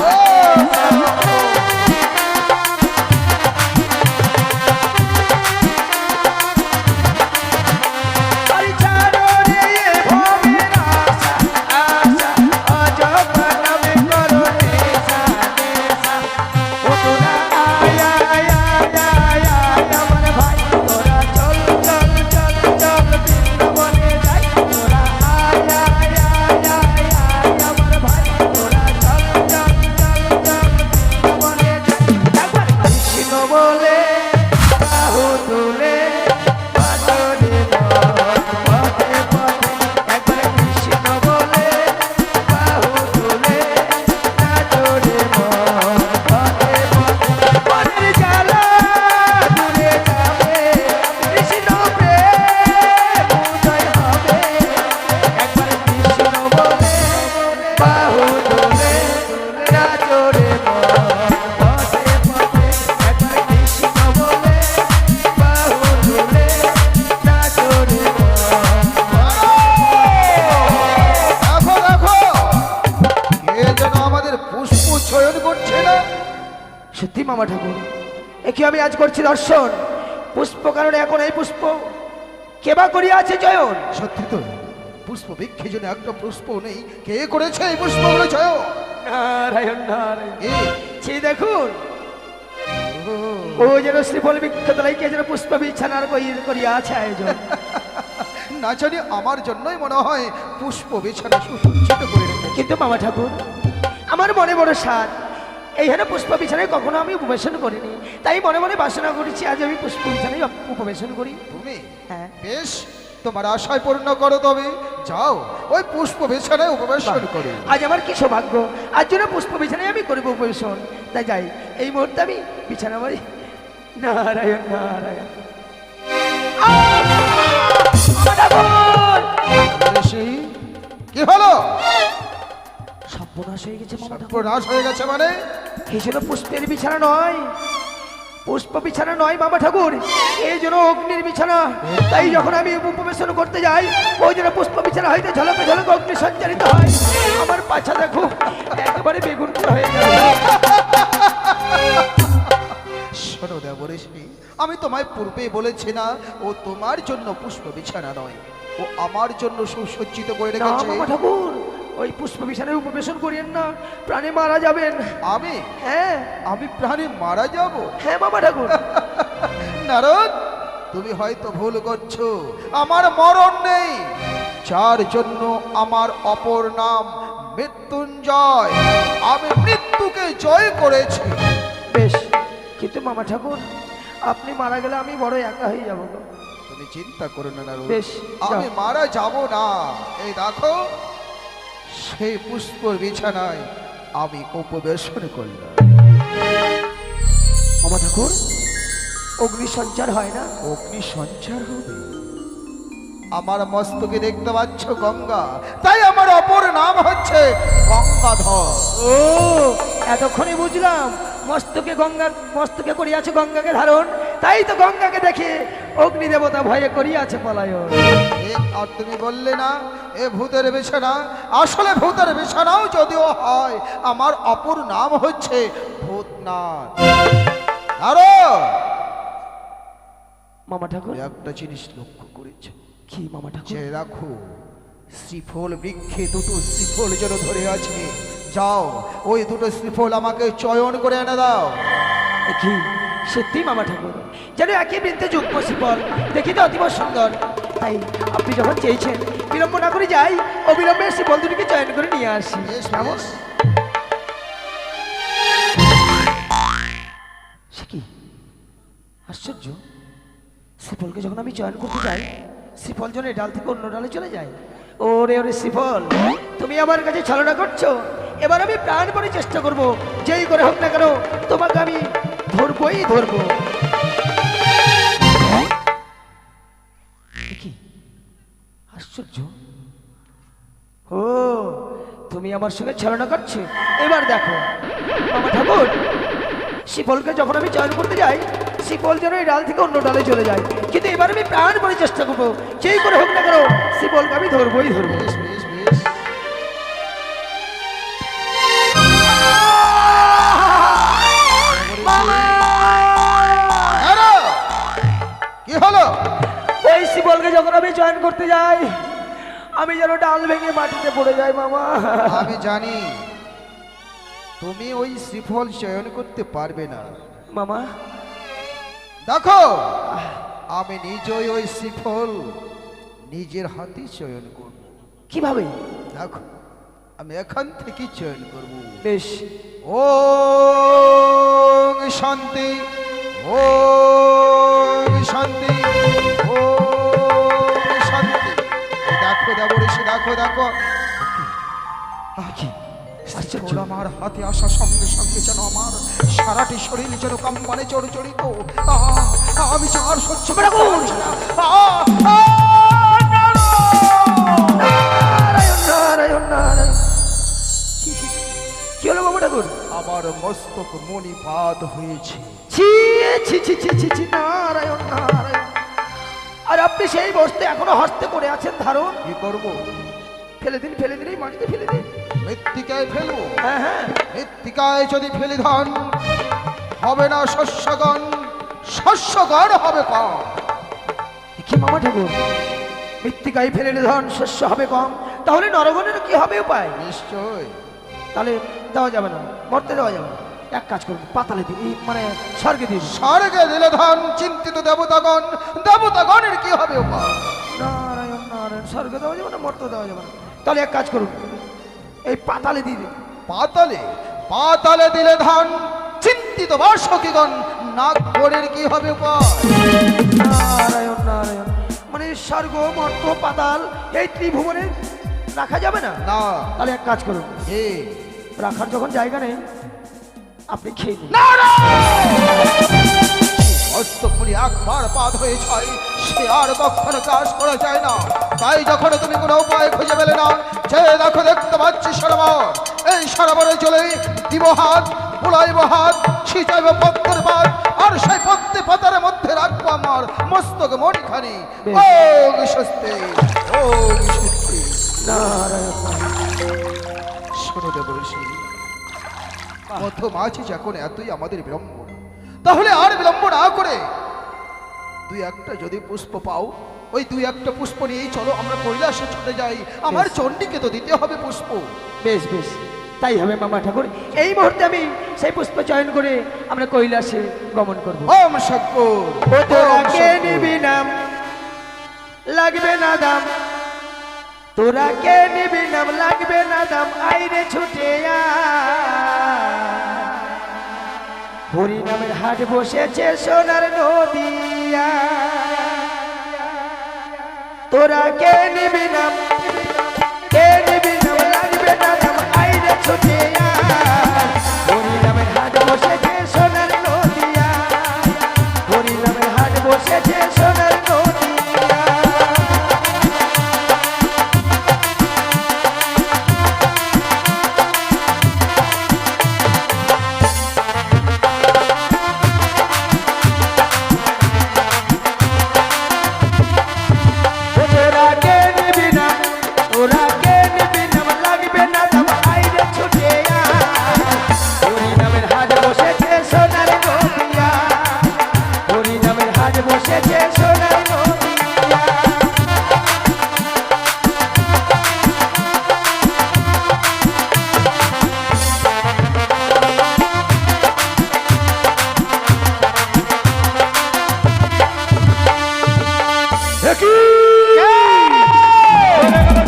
আরে ছাড়ো রে ভবের আশা, আশা আজব নামে করো নেশা, নেশা। ও তোরা আয় আয় আয় আয় আয় আমার ভাই, তোরা চল চল চল চল বৃন্দাবনে যাই। তোরা আয় আয় আয় আয় আয় আমার ভাই, তোরা চল চল চল চল বৃন্দাবনে যাই। একবার কৃষ্ণ বলে বাহু তুলে নাচরে পথে পথে, একবার কৃষ্ণ বলে বাহু তুলে নাচরে পথে পথে মনের জ্বালা দূরে যাবে, কৃষ্ণ প্রেম উদয় হবে। একবার কৃষ্ণ বলে বাহু তুলে নাচরে পথে পথে, একবার কৃষ্ণ বলে বাহু তুলে নাচরে দেখো দেখো, এ যেন আমাদের পুষ্প চয়ন করছে না। সত্যি মামা ঠাকুর, এ কি আমি আজ করছি দর্শন? পুষ্প কারণে এখন এই পুষ্প কেবা করিয়া আছে চয়ন। সত্যি তো, পুষ্প বৃক্ষে যেন একটা পুষ্প নেই। কে করেছে এই পুষ্পগুলো চয়ন? নারায়ণ নারায়ণ, এ, সেই দেখুন ও যেন শ্রীফল বৃক্ষতলাই কে যেন পুষ্প বিছানার করিয়া আছে আয়োজন। না জানি আমার জন্যই মনে হয় পুষ্প বিছানা সুসজ্জিত করে রেখেছে। কিন্তু মামা ঠাকুর, আমার মনে বড় সাধ, এইখানে পুষ্প বিছানায় কখনো আমি উপবেশন করিনি, তাই মনে মনে বাসনা করেছি আজ আমি পুষ্প বিছানায় উপবেশন করি। তুমি হ্যাঁ, বেশ, তোমার আশায় পূর্ণ করো। তবে যাও ওই পুষ্প বিছানায় উপবেশন করো। আজ আমার কি সৌভাগ্য, আজ জন্য পুষ্প বিছানায় আমি করবো উপবেশন। তাই যাই, এই মুহূর্তে আমি বিছানা মারি। নারায়ণ নারায়ণ। মামা ঠাকুর! ঋষি, কি হলো? সর্বনাশ হয়ে গেছে মামা ঠাকুর। সর্বনাশ হয়ে গেছে মানে? এই জন্য পুষ্পের বিছানা নয়, পুষ্প বিছানা নয় মামা ঠাকুর, এই জন্য অগ্নির বিছানা। তাই যখন আমি উপবেশন করতে যাই, ওই জন্য পুষ্প বিছানা হইতে ঝলকে ঝলকে অগ্নি সঞ্চারিত হয়। আমার পাছা দেখো একেবারে বেগুন পোড়া হয়ে গেল। শোনো দেবঋষি, আমি তোমায় পূর্বেই বলেছি না, ও তোমার জন্য পুষ্প বিছানা নয়, ও আমার জন্য সুসজ্জিত করে না রেখেছে। মামা ঠাকুর, ওই পুষ্প বিছানায় উপবেশন করিয়েন না, প্রাণে মারা যাবেন। আমি হ্যাঁ আমি প্রাণে মারা যাব? হ্যাঁ মামা ঠাকুর। নারদ, তুমি হয়তো ভুল করছো। আমার মরণ নেই, যার জন্য আমার অপর নাম মৃত্যুঞ্জয়। আমি মৃত্যুকে জয় করেছি। বেশ, কিন্তু মামা ঠাকুর আপনি মারা গেলে আমি বড় একা হয়ে যাবো গো। তুমি চিন্তা করো না নারদ, বেশ, আমি যাও। মারা যাব না। এই দেখো সেই পুষ্পর বিছানায় আমি উপবেশন করলাম। মামা ঠাকুর, অগ্নি সঞ্চার হয় না? অগ্নি সঞ্চার হবে? আমার মস্তকে দেখতে পাচ্ছ গঙ্গা, তাই আমার অপর নাম হচ্ছে গঙ্গাধর। ও, এতক্ষণে বুঝলাম মস্তকে করিয়াছে গঙ্গাকে ধারণ, তাই তো গঙ্গাকে দেখে অগ্নি দেবতা ভয়ে করিয়াছে পলায়ন। আর তুমি বললে না এ ভূতের বিছানা, আসলে ভূতের বিছানাও যদিও হয়, আমার অপর নাম হচ্ছে ভূতনাথ। আরো মামা ঠাকুর, একটা জিনিস লক্ষ্য করেছ? কি মামা ঠাকুর? যে রাখো শ্রীফল বৃক্ষে দুটো শ্রীফল যেন ধরে আছে, যাও ওই দুটো শ্রীফল আমাকে চয়ন করে এনে দাও। এ কি সত্যি মামা ঠাকুর? যেন একই বৃন্তে যুগ্ম শিপল, দেখিতে অতীব সুন্দর। তাই আপনি যখন চেয়েছেন বিলম্ব না করে যাই, অবিলম্বে শিপল দুটিকে চয়ন করে নিয়ে আসি। বেশ, কেমন? বেশ। সে কি আশ্চর্য! শ্রীফলকে যখন আমি চয়ন করতে যাই, শ্রীফল যেন এই ডাল থেকে অন্য ডালে চলে যায়। ওরে ওরে শ্রীফল, তুমি আমার কাছে ছলনা করছো। এবার আমি প্রাণপণে চেষ্টা করব, যেই করে হোক না কেন তোমাকে আমি ধরবই ধরবো। এ কি আশ্চর্য! ও, তুমি আমার সঙ্গে ছলনা করছো। এবার দেখো মামা ঠাকুর, শিফলকে যখন আমি চয়ন করতে যাই, শিফল যেন এই ডাল থেকে অন্য ডালে চলে যায়। কিন্তু এবার আমি প্রাণ করে চেষ্টা করবো, যেই করে হোক না কেন শিফলকে আমি ধরবই ধরবো। বেশ, বেশ, বেশ। আরো, কি হলো? ওই শিফলকে যখন আমি চয়ন করতে যাই, আমি যেন ডাল ভেঙে মাটিতে পড়ে যাই মামা। আমি জানি তুমি ওই শ্রীফল চয়ন করতে পারবে না। মামা, দেখো আমি নিজেই ওই শ্রীফল নিজের হাতে চয়ন করব। কিভাবে? দেখো আমি এখান থেকে চয়ন করব। বেশ, ওম শান্তি, ওম শান্তি, ওম শান্তি। এই দেখো দেবঋষি, দেখো দেখো কি আশ্চর্য! শ্রীফল আমার হাতে আসার সঙ্গে সঙ্গে যেন আমার সারাটি শরীর যেন কম্পনে জড়িত। আমি চার সহ্য করে পারছি না। নারায়ণ নারায়ণ নারায়ণ! ছি, ছি, ছি। কি হলো মামা ঠাকুর? আমার মস্তক মণিপাত হয়েছে। ছি ছি ছি ছি ছি ছি, নারায়ণ নারায়ণ! আর আপনি সেই বস্তু এখনো হস্তে করে আছেন ধারণ? কি করবো? ফেলে দিন, ফেলে দিন, এই মাটিতে ফেলে দিন। মৃত্তিকায় ফেলবো? হ্যাঁ হ্যাঁ, মৃত্তিকায় যদি ফেলি ধান হবে না শস্যগণ, শস্যগণ হবে কম। কি মামা ঠাকুর, মৃত্তিকায় ফেলে ধন শস্য হবে কম, তাহলে নরগণের কি হবে উপায়? নিশ্চয় তাহলে দেওয়া যাবে না, মরতে দেওয়া যাবে না। এক কাজ করুন, পাতালে দিন, এই মানে স্বর্গে দিন। স্বর্গে দিলে ধান চিন্তিত দেবতাগণ, দেবতাগণের কি হবে উপায়? নারায়ণ নারায়ণ! স্বর্গে দেওয়া যাবে না, মরতে দেওয়া যাবে না। তাহলে এক কাজ করুন, এই পাতালে দিয়ে দিন। পাতালে, পাতালে দিলে ধান চিন্তিত বাসকীগণ, নাগগণের কি হবে উপায়? নারায়ণ নারায়ণ! মানে স্বর্গ, মর্ত, পাতাল এই ত্রিভুবনে রাখা যাবে না? না। তাহলে এক কাজ করুন, এ রাখার যখন জায়গা নেই, আপনি খেয়ে নিন। হস্তপুরি একবার পাত হয়ে যায়, সে আর কখনো কাজ করা যায় না। তাই যখন তুমি কোনো উপায় খুঁজে পেলে না, যে দেখো দেখতে পাচ্ছি সরোবর, এই সরোবরে চলে দিব হাত, বুলাইব হাত, ছিটাইব পত্রের পাত, আর সেই পত্রে পাতার মধ্যে রাখবো আমার মস্তক মণিখানি। ও স্বস্তি, ও স্বস্তি। নারায়ণ! শোনো দেবঋষি, প্রথম আছি যখন এতই আমাদের বিলম্ব, তাহলে আর বিলম্ব না করে দুই একটা যদি পুষ্প পাও, ওই দুই একটা পুষ্প নিয়েই চলো আমরা কৈলাসে চলে যাই। আমার চণ্ডীকে তো দিতে হবে পুষ্প। বেশ বেশ, তাই হবে মামা ঠাকুর। এই মুহূর্তে আমি সেই পুষ্প চয়ন করে আমরা কৈলাসে গমন করবো। ওম শঙ্কর, ও তোরা ওম কে শঙ্কর। নিবি নাম, লাগবে না দাম, তোরা কে নিবি নাম, লাগবে না দাম, আইরে ছুটে আয়। হরি নামের হাট বসেছে সোনার নদিয়া, তোরা কে নিবি নাম, কে নিবি নাম, লাগবে না নাম, আইরে ছুটে আয়। হরি নামের হাট বসেছে সোনার নদিয়া, হরি নামের হাট বসেছে সোনার নদিয়া। ওরা কে নিবি না, ওরা কে নিবি নাম, লাগবে না নাম, আইরে ছুটে আয়। হরি নামের হাট বসেছে সোনার নদিয়া, হরি নামের হাট বসেছে সোনার নদিয়া।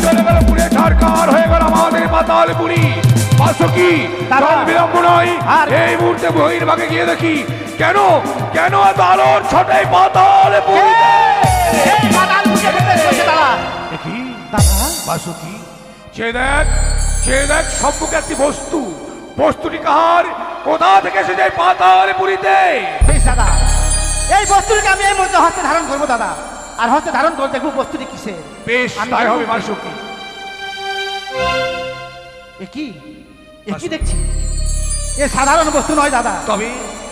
চলে গেল পুরে সরকার হয়ে গেল আমাদের পাতালপুরি। বাসুকি চল বিলম্ব নয়, এই মুহূর্তে বহির্ভাগে গিয়ে দেখি কেন কেন এত আলোর ছটাই পাতালপুরি। দেখি বাসুকি, সে দেখ সম্মুখে একটি বস্তু, বস্তুটি কাহার, কোথা থেকে এসে যায় পাতালপুরিতে? বেশ দাদা, এই বস্তুটিকে আমি এই মধ্যে হস্তে ধারণ করবো দাদা, আর হস্তে ধারণ করে দেখবো বস্তুটি কিসে। বেশ তাই হবে বাসুকি। এ কি দেখছি? এ সাধারণ বস্তু নয় দাদা, তবে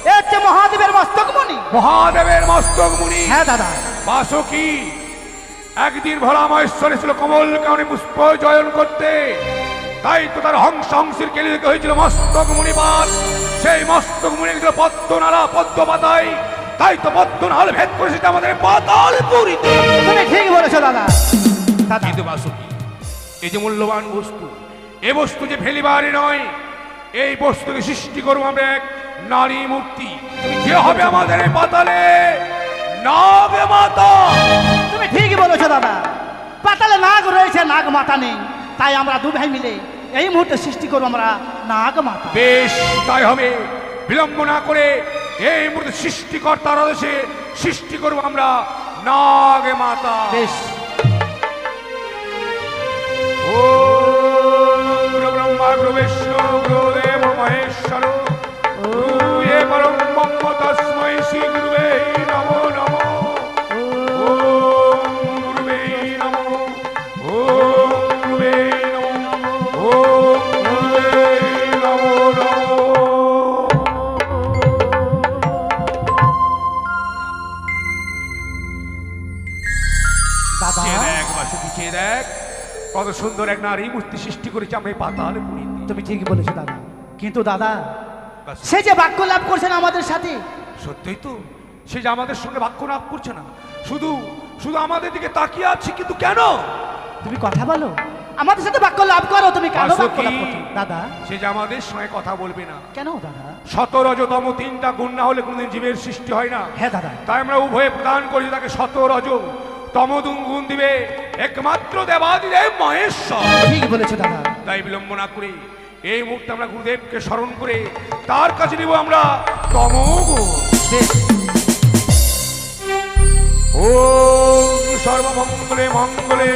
এ হচ্ছে মহাদেবের মস্তকমণি। মহাদেবের মস্তক মুনি। হ্যাঁ দাদা, বাসুকি, একদিন ভোলা মহেশ্বর ছিল কমল কারণে পুষ্প জয়ন করতে, তাই তো তার হংসের কেলি থেকে হয়েছিল মস্তক মুনিপাত। সেই মস্তক মুনি পদ্মনালা পদ্ম পাতায়, তাই তো পদ্মনাল ভেদ করেছে আমাদের পাতালপুরিতে। তুমি ঠিক বলেছো দাদা। দাদা কিন্তু বাসুকি, এই যে মূল্যবান বস্তু, এ বস্তু যে ফেলিবারই নয়, এই বস্তুকে সৃষ্টি করবো আমরা এক নারী মূর্তি, যে হবে আমাদের এই পাতালে নাগে মাতা। তুমি ঠিকই বলেছো দাদা, পাতালে নাগ রয়েছে, নাগ মাতা নেই, তাই আমরা দু ভাই মিলে এই মুহূর্তে সৃষ্টি করবো আমরা নাগ মাতা। বেশ তাই হবে, বিলম্ব না করে এই মুহূর্তে সৃষ্টিকর্তার আদেশে সৃষ্টি করবো আমরা নাগে মাতা। বেশ। ওম গুরু ব্রহ্মা গুরু বিষ্ণু গুরু দেব মহেশ্বর গুরুয়ে পরম ব্রহ্ম তস্মৈ শ্রী গুরুবে নমো নমো। ওম গুরুবে নমো, ওম গুরুবে নমো, ওম গুরুবে নমো নমো। দাদা চেয়ে দেখ বাসুকি, চেয়ে দেখ কত সুন্দর এক নারী মূর্তি সৃষ্টি করেছে আমরা এই পাতালপুরিতে। তুমি ঠিকই বলেছো দাদা, কিন্তু দাদা সে যে বাক্য লাভ করছে না আমাদের সাথে। সত্যই তো, সে যে আমাদের সঙ্গে বাক্য লাভ করছে না, শুধু শুধু আমাদের দিকে তাকিয়ে আছে, কিন্তু কেন? তুমি কথা বলো, আমাদের সাথে বাক্য লাভ করো। তুমি কেন বাক্য বাসুকি, লাভ করছো দাদা? সে যে আমাদের সঙ্গে কথা বলবে না। কেন দাদা? শতরজতম তিনটা গুণ না হলে কোনোদিন জীবের সৃষ্টি হয় না। হ্যাঁ দাদা, তাই আমরা উভয়ে প্রদান করি তাকে শতরজ তম গুণ দিবে একমাত্র দেবাদিদেব মহেশ্বর। ঠিক বলেছো দাদা। তাই বিলম্ব না করে এই মুহূর্তে আমরা গুরুদেবকে স্মরণ করে তার কাছে নিব আমরা তমগুণ। বেশ। ওম সর্বমঙ্গলে মঙ্গলে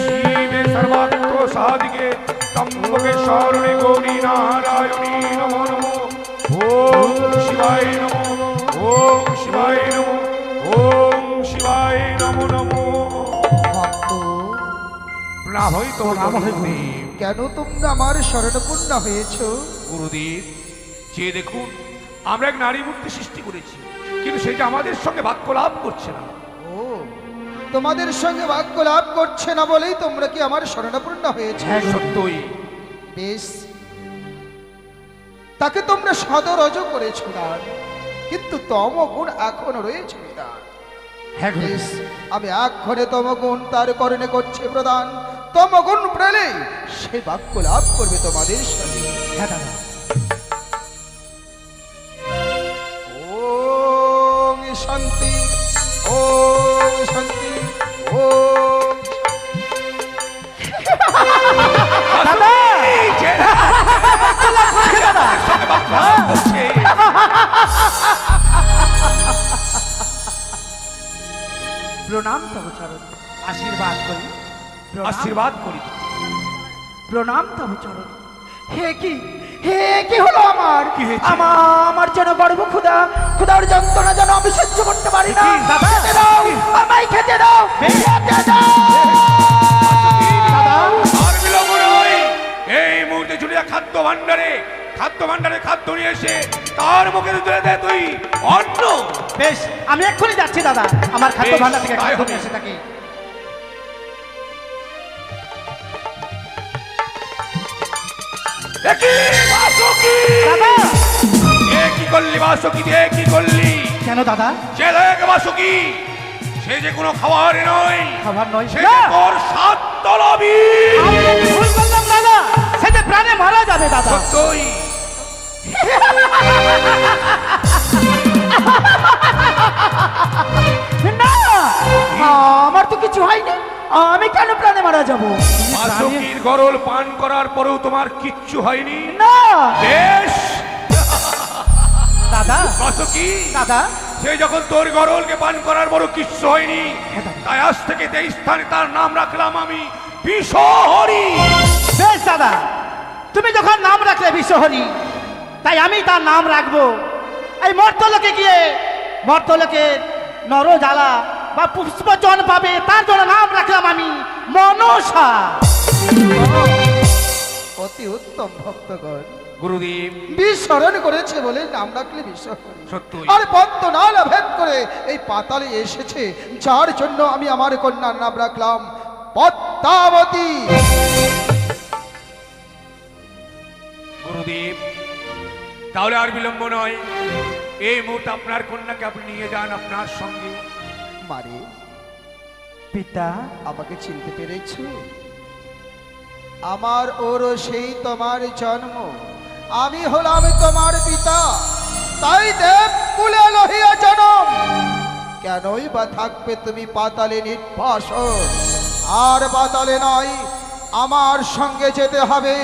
শিবে সর্বাত্ম সাধিকে তম্বকে শরণে গৌরী নারায়ণী নমো নমো। ওম শিবায় নমো, ওম শিবায় নমো, ওম শিবায় নমো নমো। প্রণাম হই তো গুরুদেব। কেন তোমরা আমার শরণাপন্ন হয়েছ? গুরুদেব, যে দেখুন আমরা এক নারী মূর্তি সৃষ্টি করেছি, কিন্তু সেটা আমাদের সঙ্গে বাক্য লাভ করছে না। ও, তোমাদের সঙ্গে বাক্য লাভ করছে না বলেই তোমরা কি আমার শরণাপন্ন হয়েছে? সত্যই। বেশ, তাকে তোমরা সদরজ করেছ দান, কিন্তু তমগুণ এখনো রয়েছে বিধান। হ্যাঁ বেশ, আমি এক্ষণে তমগুণ তার করণে করছে প্রদান। তমগুণ প্রেলে সে বাক্য লাভ করবে তোমাদের সাথে। হ্যাঁ দাদা। ওম শান্তি, ওম শান্তি, ওম দাদা এই যে সঙ্গে বাক্য লাভ করছে। প্রণাম তব চরণ। আশীর্বাদ করি। প্রণাম। আশীর্বাদ করি। প্রণাম তব চরণ। হে কি হলো আমার? কি হয়েছে? আমার যেন গর্ব ক্ষুধা, ক্ষুধার যন্ত্রণা যেন আমি সহ্য করতে পারি না। কি? দাদা? খেতে দাও, আমায় খেতে দাও, খেতে দাও। দাদা আর বিলম্ব নয়, এই মুহূর্তে চুলিয়া খাদ্য ভাণ্ডারে খাদ্য নিয়ে এসে তার মুখে তুলে দে তুই অন্ন। বেশ, আমি এক্ষুনি যাচ্ছি দাদা, আমার খাদ্য বেশ, ভাণ্ডার থেকে তাই খাদ্য হবে। নিয়ে এসে থাকি। দাদা এ কি করলি বাসকি, এ কি করলি? কেন দাদা? যে দেখ বাসকি, সে যে কোনো খাবার নয়, খাবার নয়? সে না! যে তোর সাত তলবি। আমি ভুল করলাম দাদা, সে যে প্রাণে মারা যাবে দাদা। তুই না, আমার তো কিছু হয়নি, আমি কেন প্রাণে মারা যাব? বাসকির গরল পান করার পরেও তোমার কিচ্ছু হয়নি? না, বেশ দাদা বাসকি, দাদা সে যখন তোর গরলকে পান করার বড় কিচ্ছু হয়নি, তাই আজ থেকে এই স্থানে তার নাম রাখলাম আমি বিষহরি। বেশ দাদা, তুমি যখন নাম রাখলে বিশ্বহরি, তাই আমি তার নাম রাখবো। এই মর্তলোকে গিয়ে মর্তলোকে নরজ্বালা বা পুষ্পজন পাবে, তার জন্য নাম রাখলাম আমি মনসা। অতি উত্তম ভক্তগণ গুরুদেব বিস্মরণ করেছে বলে নাম রাখলে বিশ্বহরি। সত্যই। আর পদ্মনালা ভেদ করে এই পাতালে এসেছে, যার জন্য আমি আমার কন্যার নাম রাখলাম পদ্মাবতী। গুরুদেব, তাহলে আর বিলম্ব নয়, এই মুহূর্তে আপনার কন্যাকে আপনি নিয়ে যান আপনার সঙ্গে। মারে, পিতা, আমাকে চিনতে পেরেছো? আমার ওর সেই তোমার জন্ম, আমি হলাম তোমার পিতা, তাই দেব কুলে লহিয়া জনম। কেনই বা থাকবে তুমি পাতালে নির্বাসন? আর পাতালে নয়, আমার সঙ্গে যেতে হবে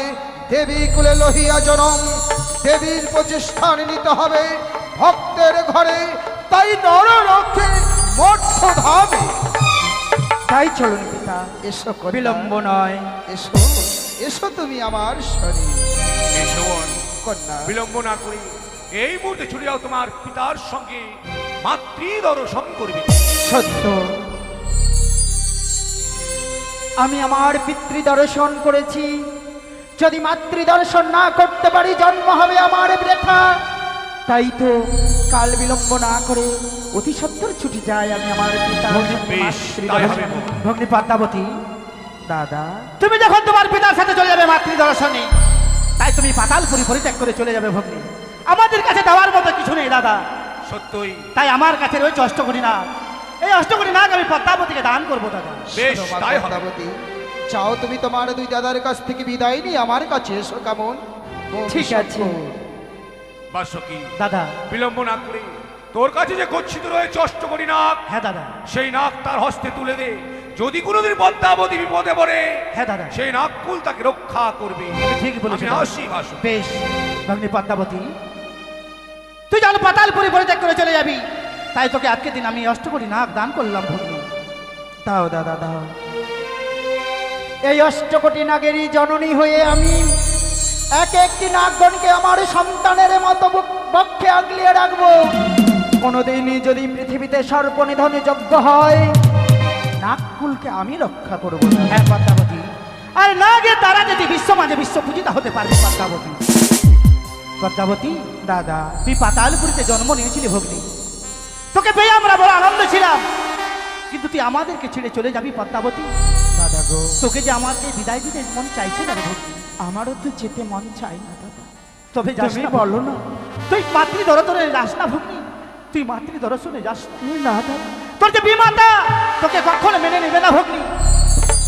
দেবী কুলে লহিয়া জনম। দেবীর প্রতিষ্ঠান নিতে হবে ভক্তের ঘরে, তাই নররক্ষে মঠ ধামে। তাই চলুন পিতা, এসো কন্যা, বিলম্ব নয়। এসো এসো তুমি আমার শরীর। এই শ্রবণ, কন্যা, বিলম্ব না করি এই মুহূর্তে ছুটে যাও তোমার পিতার সঙ্গে মাতৃ দর্শন করবে। সত্য, আমি আমার পিতৃ দর্শন করেছি, যদি মাতৃ দর্শন না করতে পারি জন্ম হবে আমার বৃথা। তাই তো কাল বিলম্ব না করে অতি সত্বর ছুটি যায় আমি আমার পিতার বেশ, মাতৃ তাই দর্শন। হবে। ভগ্নী পদ্মাবতী, দাদা, তুমি যখন তোমার পিতার সাথে চলে যাবে মাতৃ দর্শনে, তাই তুমি পাতালপুরি পরিত্যাগ করে চলে যাবে ভগ্নী। আমাদের কাছে দেওয়ার মতো কিছু নেই দাদা, সত্যই। তাই আমার কাছে রয়েছে অষ্টকোটি নাগ। এই অষ্টকোটি নাগ আমি পদ্মাবতীকে দান করবো দাদা। বেশ, শোনো মা তাই হবে। পদ্মাবতী, চাও তুমি তোমার দুই দাদার কাছ থেকে বিদায় নিয়ে আমার কাছে এসো, কেমন? ঠিক আছে। বাসকি, দাদা, বিলম্ব না করে তোর কাছে যে গচ্ছিত রয়েছে অষ্টকোটি নাগ, হ্যাঁ দাদা, সেই নাগ তার হস্তে তুলে দে। যদি কোনোদিন পদ্মাবতী বিপদে পড়ে, হ্যাঁ দাদা, সেই নাগকুল তাকে রক্ষা করবে। তুমি ঠিক বলেছো আমি দাদা। আসি বাসকি। বেশ ভগ্নী পদ্মাবতী, তুই যখন পাতালপুরি পরিত্যাগ করে চলে যাবি, তাই তোকে আজকে দিন আমি অষ্টকোটি নাগ দান করলাম ভগ্নী। দাও দাদা দাও। এই অষ্টকোটি নাগেরই জননী হয়ে আমি এক একটি নাগগণকে আমার সন্তানের মতো বক্ষে আগলিয়ে রাখবো। কোনোদিনই যদি পৃথিবীতে সর্পনিধনে যোগ্য হয়, নাগকুলকে আমি রক্ষা করবো। হ্যাঁ পদ্মাবতী, আর নাগের দ্বারা যদি বিশ্ব মাঝে বিশ্ব পূজিতা হতে পারবে পদ্মাবতী। পদ্মাবতী, দাদা, তুই পাতালপুরিতে জন্ম নিয়েছিলি ভগ্নী, তোকে পেয়ে আমরা বড় আনন্দ ছিলাম, কিন্তু তুই আমাদেরকে ছেড়ে চলে যাবি পদ্মাবতী। দাদা গো, তোকে যে আমাকে বিদায় দিতে মন চাইছে না রে ভগ্নী। আমারও তো যেতে মন চাই না দাদা। তবে যাস তুমি না বলো না। তুই মাতৃ দর্শনে যাস না ভগ্নী, তুই মাতৃ দর্শনে যাস না। না দাদা, তোর যে বিমাতা তোকে কখনো মেনে নেবে না ভগ্নী,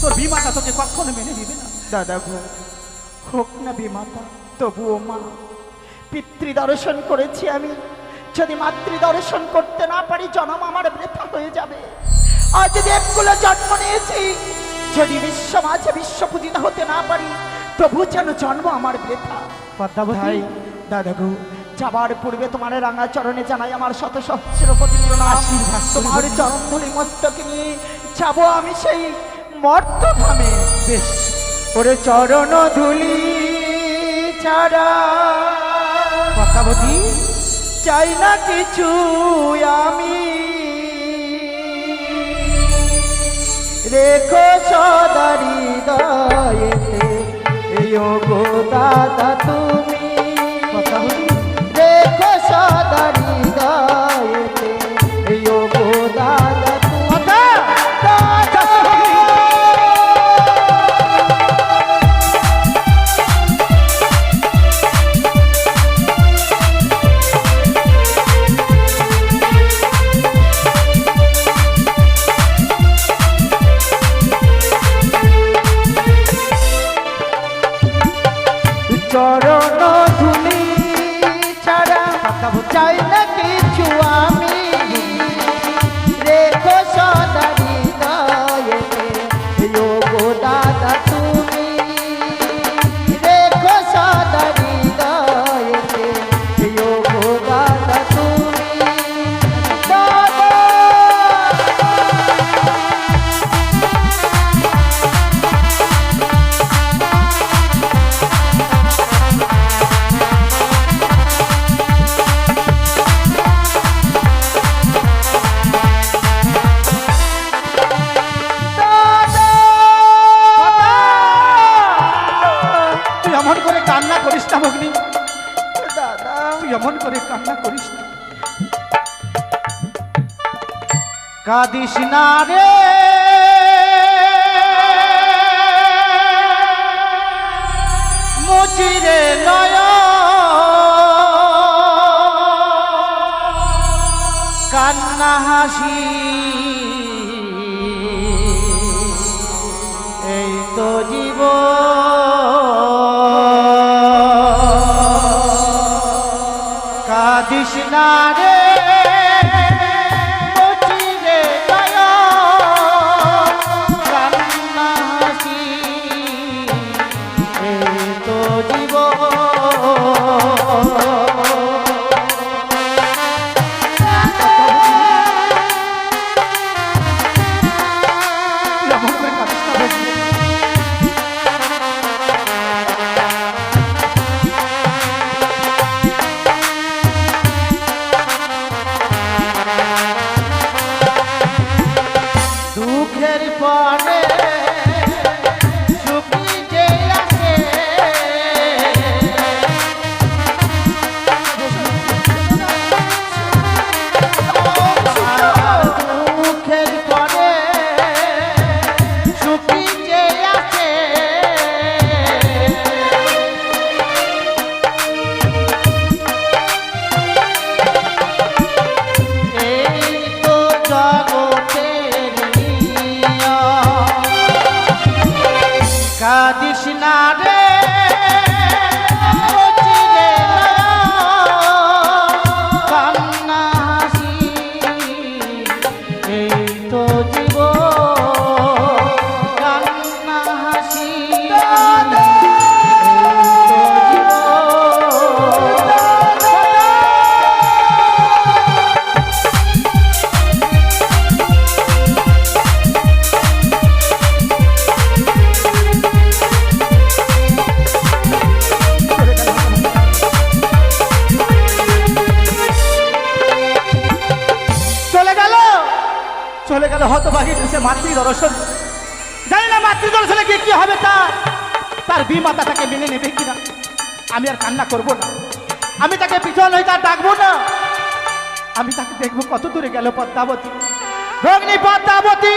তোর বিমাতা তোকে কখনো মেনে নেবে না। দাদা গো, হোক না বিমাতা, তবুও মা, পিতৃ দর্শন করেছি আমি, যদি মাতৃ দর্শন করতে না পারি জন্ম আমার বৃথা হয়ে যাবে। আজ দেবকুলে জন্ম নিয়েছি, যদি বিশ্ব মাঝে বিশ্ব পূজিত হতে না পারি তবু যেন জন্ম আমার বৃথা। পদ্মাবতী, তাই দাদা গো, যাবার পূর্বে তোমার রাঙা চরণে জানাই আমার শত সহস্র কোটি প্রণাম। আশীর্বাদ করুন। তোমার চরণ ধুলি মস্তকে নিয়ে যাবো আমি সেই মর্তধামে। বেশ ওরে চরণ ধুলি ছাড়া পদ্মাবতী, চাই না কিছু আমি, রেখো সদা হৃদয়েতে এই গো দাদা তুমি, রেখো সদা হৃদয়েতে এই গো দাদা তুমি। চরণ ধুলি ছাড়া চাই না কিছু আমি, রেখো সদা হৃদয়েতে ও গো দাদা তুমি, রেখো সদা হৃদয়েতে ও গো দাদা তুমি। দাদা তুই এমন করে কান্না করিস না ভগ্নি, দাদা তুই এমন করে কান্না করিস না। কাঁদিস না রে মুচিরে নয়, কান্না হাসি এই তো জীবন। কাঁদিস না রে মুচিরে নয়, কান্না হাসি এই তো জীবন। এমন করে কাঁদিস না রে। দুঃখের পরে সুখী যে আসে, দুঃখের পরে সুখী যে আসে, এই তো জগতের নিয়ম। কাঁদিস না রে মুচিরে নয়ন, কান্না হাসি এই তো জীবন। কান্না হাসি এই তো চলে গেল হতভাগী সে মাতৃ দর্শন। জানি না মাতৃ দর্শনে গিয়ে কি হবে তার বিমাতা তাকে মেনে নেবে কিনা। আমি আর কান্না করব না, আমি তাকে পিছন হয়ে তার ডাকবো না, আমি তাকে দেখবো কত দূরে গেল পদ্মাবতী। ভগ্নী পদ্মাবতী